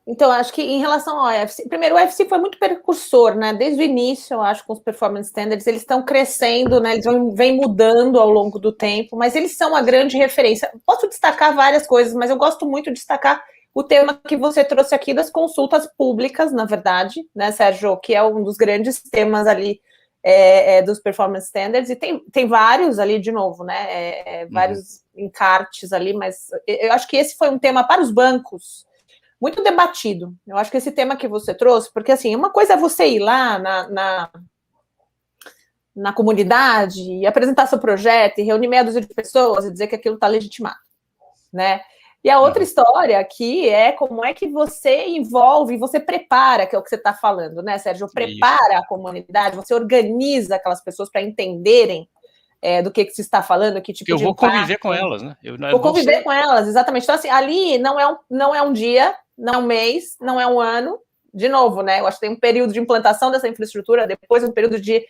[SPEAKER 4] Então, acho que em relação ao UFC, primeiro, o UFC foi muito precursor, né? Desde o início, eu acho, com os performance standards, eles estão crescendo, né? Eles vêm mudando ao longo do tempo, mas eles são a grande referência. Posso destacar várias coisas, mas eu gosto muito de destacar o tema que você trouxe aqui das consultas públicas, na verdade, né, Sérgio? Que é um dos grandes temas ali dos performance standards, e tem vários ali, de novo, né? Vários encartes ali, mas eu acho que esse foi um tema para os bancos muito debatido. Eu acho que esse tema que você trouxe, porque assim, uma coisa é você ir lá na comunidade e apresentar seu projeto e reunir meia dúzia de pessoas e dizer que aquilo está legitimado, né? E a outra história aqui é como é que você envolve, você prepara, que é o que você está falando, né, Sérgio? Prepara a comunidade, você organiza aquelas pessoas para entenderem do que se está falando, que tipo de
[SPEAKER 1] vou conviver com elas, né?
[SPEAKER 4] Vou conviver com elas, exatamente. Então, assim, ali não é um dia, não é um mês, não é um ano, de novo, né? Eu acho que tem um período de implantação dessa infraestrutura, depois um período de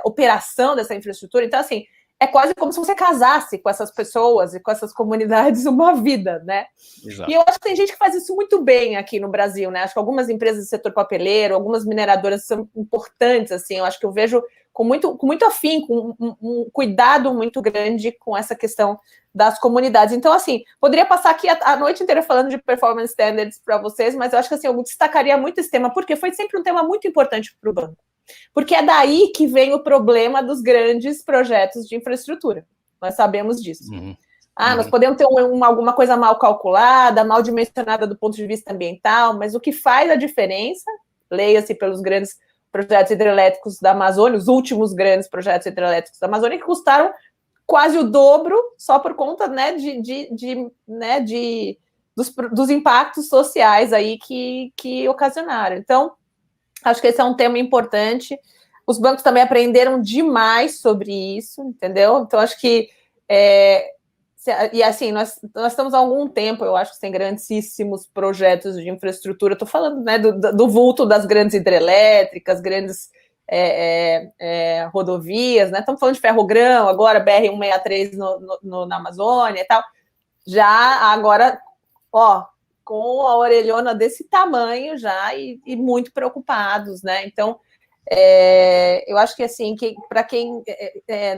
[SPEAKER 4] operação dessa infraestrutura. Então, assim, é quase como se você casasse com essas pessoas e com essas comunidades uma vida, né? Exato. E eu acho que tem gente que faz isso muito bem aqui no Brasil, né? Acho que algumas empresas do setor papeleiro, algumas mineradoras são importantes, assim, eu acho que eu vejo com muito afinco, com um cuidado muito grande com essa questão das comunidades. Então, assim, poderia passar aqui a noite inteira falando de performance standards para vocês, mas eu acho que assim, eu destacaria muito esse tema, porque foi sempre um tema muito importante para o banco. Porque é daí que vem o problema dos grandes projetos de infraestrutura. Nós sabemos disso. Nós podemos ter alguma coisa mal calculada, mal dimensionada do ponto de vista ambiental, mas o que faz a diferença, leia-se pelos grandes projetos hidrelétricos da Amazônia, os últimos grandes projetos hidrelétricos da Amazônia, que custaram quase o dobro só por conta, né, dos impactos sociais aí que ocasionaram. Então, acho que esse é um tema importante. Os bancos também aprenderam demais sobre isso, entendeu? Então, acho que... e assim, nós estamos há algum tempo, eu acho que tem grandíssimos projetos de infraestrutura. Estou falando, né, do vulto das grandes hidrelétricas, grandes rodovias, né? Estamos falando de Ferrogrão, agora BR-163 na Amazônia e tal. Já agora, com a orelhona desse tamanho já e muito preocupados, né? Então, eu acho que assim, para quem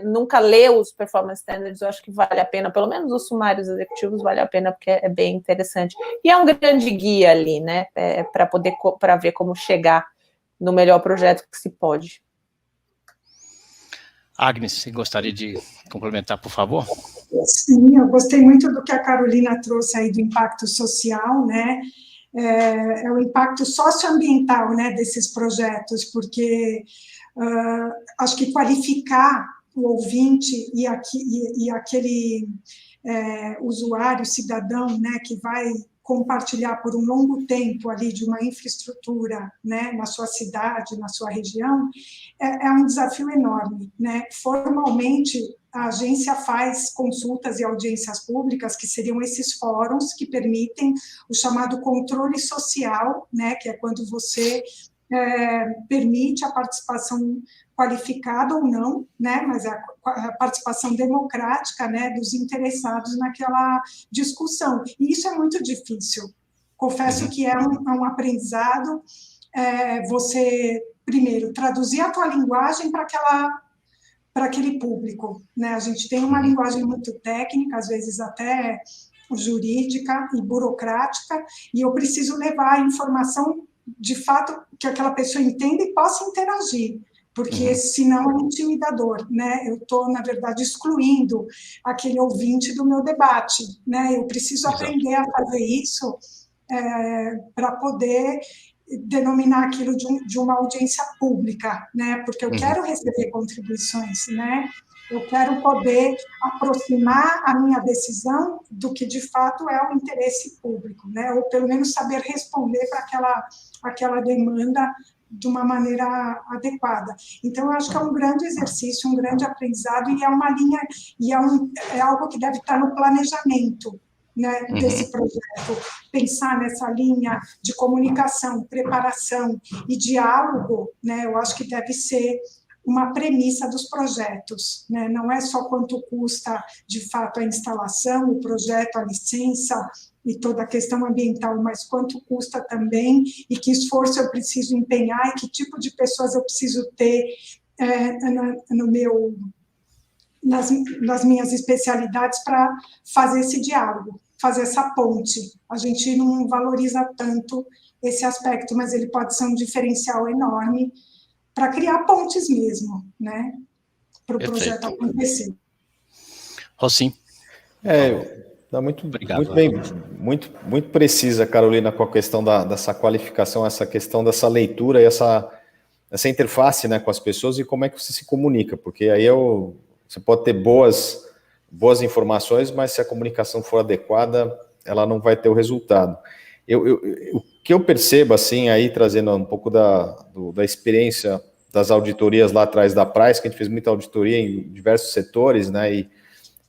[SPEAKER 4] nunca leu os performance standards, eu acho que vale a pena, pelo menos os sumários executivos vale a pena, porque é bem interessante. E é um grande guia ali, né? Para ver como chegar no melhor projeto que se pode.
[SPEAKER 1] Agnes, você gostaria de complementar, por favor?
[SPEAKER 2] Sim, eu gostei muito do que a Carolina trouxe aí do impacto social, né? É o impacto socioambiental, né, desses projetos, porque acho que qualificar o ouvinte e aquele usuário, cidadão, né, que vai compartilhar por um longo tempo ali de uma infraestrutura, né, na sua cidade, na sua região, é um desafio enorme, né? Formalmente, a agência faz consultas e audiências públicas, que seriam esses fóruns que permitem o chamado controle social, né, que é quando você permite a participação qualificada ou não, né, mas a participação democrática, né, dos interessados naquela discussão. E isso é muito difícil. Confesso que é um aprendizado, você, primeiro, traduzir a tua linguagem para aquele público, né? A gente tem uma linguagem muito técnica, às vezes até jurídica e burocrática, e eu preciso levar a informação, de fato, que aquela pessoa entenda e possa interagir, porque senão é intimidador, né? Eu estou, na verdade, excluindo aquele ouvinte do meu debate, né? Eu preciso aprender a fazer isso para poder denominar aquilo de uma audiência pública, né? Porque eu quero receber contribuições, né? Eu quero poder aproximar a minha decisão do que de fato é o interesse público, né? Ou pelo menos saber responder para aquela demanda de uma maneira adequada. Então, eu acho que é um grande exercício, um grande aprendizado, e é uma linha, e é algo que deve estar no planejamento, né, desse projeto, pensar nessa linha de comunicação, preparação e diálogo, né, eu acho que deve ser uma premissa dos projetos, né, não é só quanto custa, de fato, a instalação, o projeto, a licença e toda a questão ambiental, mas quanto custa também e que esforço eu preciso empenhar e que tipo de pessoas eu preciso ter nas minhas especialidades para fazer esse diálogo, fazer essa ponte. A gente não valoriza tanto esse aspecto, mas ele pode ser um diferencial enorme para criar pontes mesmo, né, para o projeto acontecer.
[SPEAKER 1] Rosim.
[SPEAKER 3] Tá muito bem, muito precisa, Carolina, com a questão dessa qualificação, essa questão dessa leitura e essa essa interface, né, com as pessoas e como é que você se comunica, porque aí você pode ter boas informações, mas se a comunicação for adequada, ela não vai ter o resultado. O que eu percebo, assim, aí trazendo um pouco da experiência das auditorias lá atrás da Price, que a gente fez muita auditoria em diversos setores, né, e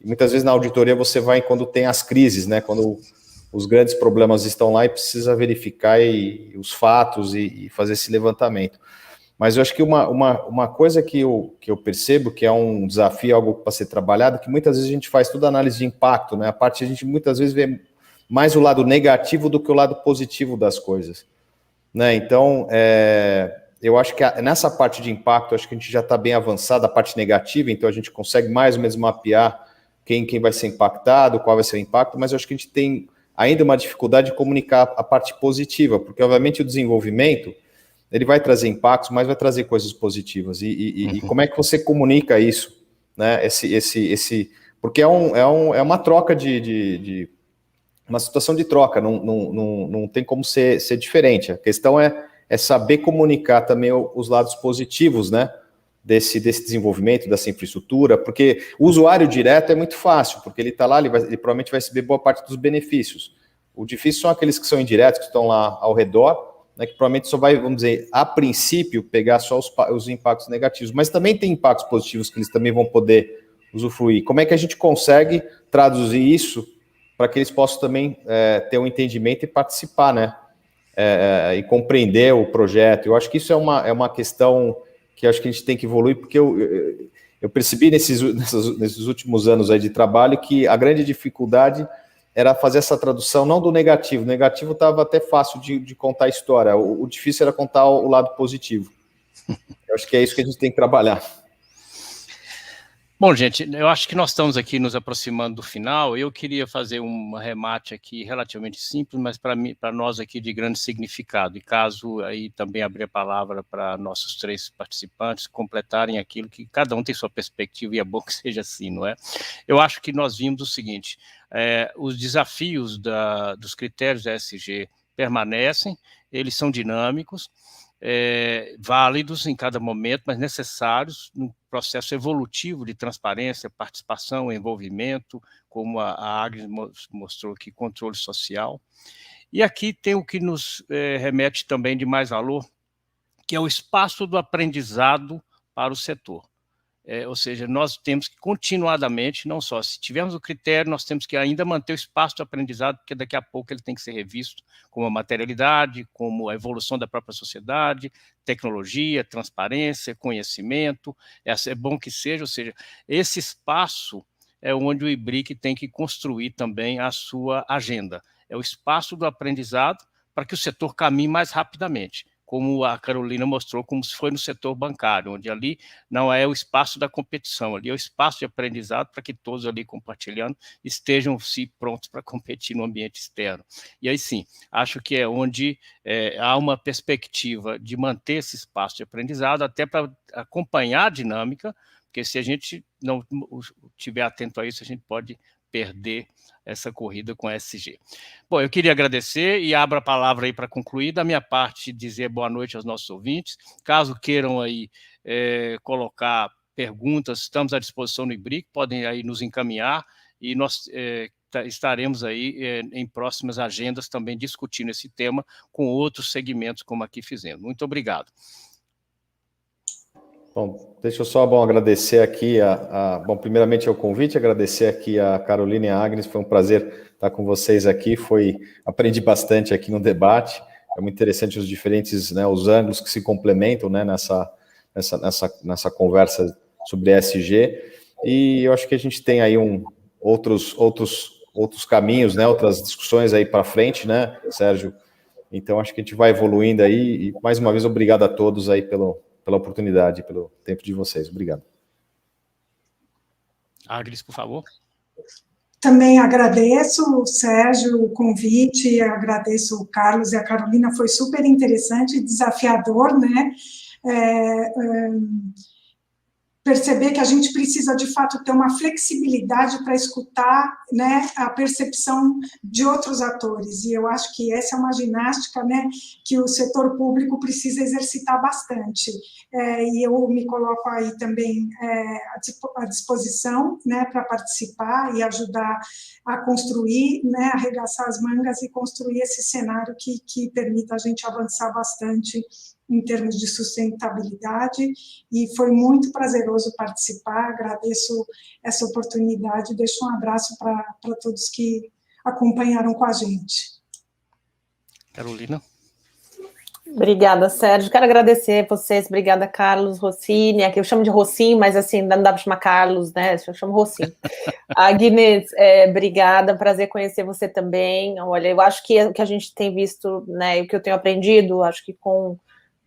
[SPEAKER 3] muitas vezes na auditoria você vai quando tem as crises, né, quando os grandes problemas estão lá e precisa verificar os fatos e fazer esse levantamento. Mas eu acho que uma coisa que eu percebo que é um desafio, algo para ser trabalhado, que muitas vezes a gente faz toda análise de impacto, né? A gente muitas vezes vê mais o lado negativo do que o lado positivo das coisas, né? Então, eu acho que nessa parte de impacto, acho que a gente já está bem avançado, a parte negativa, então a gente consegue mais ou menos mapear quem vai ser impactado, qual vai ser o impacto, mas eu acho que a gente tem ainda uma dificuldade de comunicar a parte positiva, porque obviamente o desenvolvimento ele vai trazer impactos, mas vai trazer coisas positivas. E como é que você comunica isso, né? Porque é uma troca de uma situação de troca, não tem como ser diferente. A questão é saber comunicar também os lados positivos, né? Desse desenvolvimento, dessa infraestrutura, porque o usuário direto é muito fácil, porque ele está lá, ele provavelmente vai receber boa parte dos benefícios. O difícil são aqueles que são indiretos, que estão lá ao redor, né, que provavelmente só vai, vamos dizer, a princípio, pegar só os impactos negativos, mas também tem impactos positivos que eles também vão poder usufruir. Como é que a gente consegue traduzir isso para que eles possam também ter um entendimento e participar, né, e compreender o projeto? Eu acho que isso é uma questão que eu acho que a gente tem que evoluir, porque eu percebi nesses últimos anos aí de trabalho que a grande dificuldade era fazer essa tradução, não do negativo. O negativo estava até fácil de contar a história. O difícil era contar o lado positivo. Eu acho que é isso que a gente tem que trabalhar.
[SPEAKER 1] Bom, gente, eu acho que nós estamos aqui nos aproximando do final. Eu queria fazer um remate aqui relativamente simples, mas para nós aqui de grande significado. E caso aí também abrir a palavra para nossos 3 participantes completarem aquilo que cada um tem sua perspectiva e é bom que seja assim, não é? Eu acho que nós vimos o seguinte, os desafios dos critérios ESG permanecem, eles são dinâmicos, válidos em cada momento, mas necessários no processo evolutivo de transparência, participação, envolvimento, como a Agnes mostrou aqui, controle social. E aqui tem o que nos remete também de mais valor, que é o espaço do aprendizado para o setor. Ou seja, nós temos que continuadamente, não só se tivermos o critério, nós temos que ainda manter o espaço de aprendizado, porque daqui a pouco ele tem que ser revisto como a materialidade, como a evolução da própria sociedade, tecnologia, transparência, conhecimento, é bom que seja, ou seja, esse espaço é onde o IBRIC tem que construir também a sua agenda. É o espaço do aprendizado para que o setor caminhe mais rapidamente, como a Carolina mostrou, como se foi no setor bancário, onde ali não é o espaço da competição, ali é o espaço de aprendizado para que todos ali compartilhando estejam prontos para competir no ambiente externo. E aí sim, acho que é onde há uma perspectiva de manter esse espaço de aprendizado, até para acompanhar a dinâmica, porque se a gente não estiver atento a isso, a gente pode perder essa corrida com a ESG. Bom, eu queria agradecer e abro a palavra aí para concluir. Da minha parte, dizer boa noite aos nossos ouvintes. Caso queiram aí colocar perguntas, estamos à disposição no IBRIC, podem aí nos encaminhar e nós estaremos aí em próximas agendas também discutindo esse tema com outros segmentos, como aqui fizemos. Muito obrigado.
[SPEAKER 3] Bom, deixa eu só agradecer aqui, bom, primeiramente o convite, agradecer aqui a Carolina e a Agnes, foi um prazer estar com vocês aqui, aprendi bastante aqui no debate, é muito interessante os diferentes, né, os ângulos que se complementam, né, nessa conversa sobre ESG, e eu acho que a gente tem aí outros caminhos, né, outras discussões aí para frente, né, Sérgio? Então acho que a gente vai evoluindo aí, e mais uma vez obrigado a todos aí pela oportunidade, pelo tempo de vocês. Obrigado.
[SPEAKER 1] Agnes, por favor.
[SPEAKER 2] Também agradeço, Sérgio, o convite, agradeço o Carlos e a Carolina, foi super interessante e desafiador, né? perceber que a gente precisa, de fato, ter uma flexibilidade para escutar, né, a percepção de outros atores, e eu acho que essa é uma ginástica, né, que o setor público precisa exercitar bastante, e eu me coloco aí também à disposição, né, para participar e ajudar a construir, né, arregaçar as mangas e construir esse cenário que permita a gente avançar bastante em termos de sustentabilidade, e foi muito prazeroso participar, agradeço essa oportunidade, deixo um abraço para todos que acompanharam com a gente.
[SPEAKER 1] Carolina.
[SPEAKER 4] Obrigada, Sérgio. Quero agradecer vocês, obrigada, Carlos, Rossini, aqui eu chamo de Rossini, mas assim, não dá para chamar Carlos, né, eu chamo Rossini. Agnes, obrigada, prazer conhecer você também. Olha, eu acho que o que a gente tem visto, né, o que eu tenho aprendido, acho que com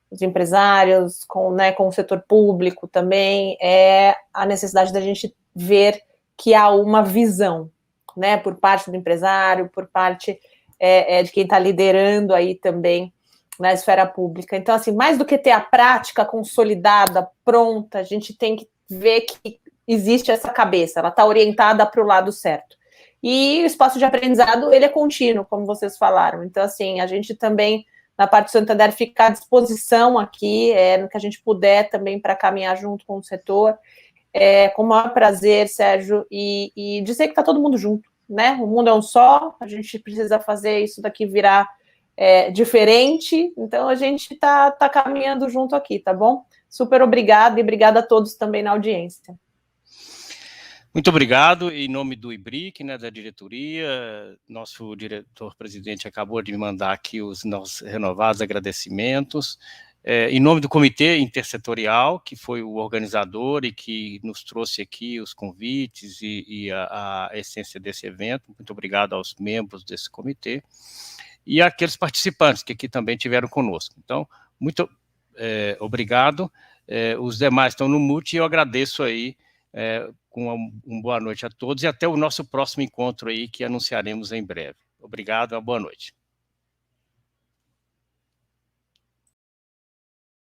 [SPEAKER 4] os empresários, com o setor público também, é a necessidade da gente ver que há uma visão, né, por parte do empresário, por parte de quem está liderando aí também na esfera pública. Então, assim, mais do que ter a prática consolidada, pronta, a gente tem que ver que existe essa cabeça, ela está orientada para o lado certo. E o espaço de aprendizado, ele é contínuo, como vocês falaram. Então, assim, a gente também, na parte do Santander, fica à disposição aqui, no que a gente puder também para caminhar junto com o setor. Com o maior prazer, Sérgio, e dizer que está todo mundo junto, né? O mundo é um só, a gente precisa fazer isso daqui virar diferente, então a gente está caminhando junto aqui, tá bom? Super obrigada, e obrigada a todos também na audiência.
[SPEAKER 1] Muito obrigado, em nome do IBRIC, né, da diretoria, nosso diretor-presidente acabou de me mandar aqui os nossos renovados agradecimentos, em nome do Comitê Intersetorial, que foi o organizador e que nos trouxe aqui os convites e a essência desse evento, muito obrigado aos membros desse comitê, e àqueles participantes que aqui também tiveram conosco. Então, muito obrigado, os demais estão no mute e eu agradeço aí, com uma boa noite a todos e até o nosso próximo encontro aí que anunciaremos em breve. Obrigado, uma boa noite.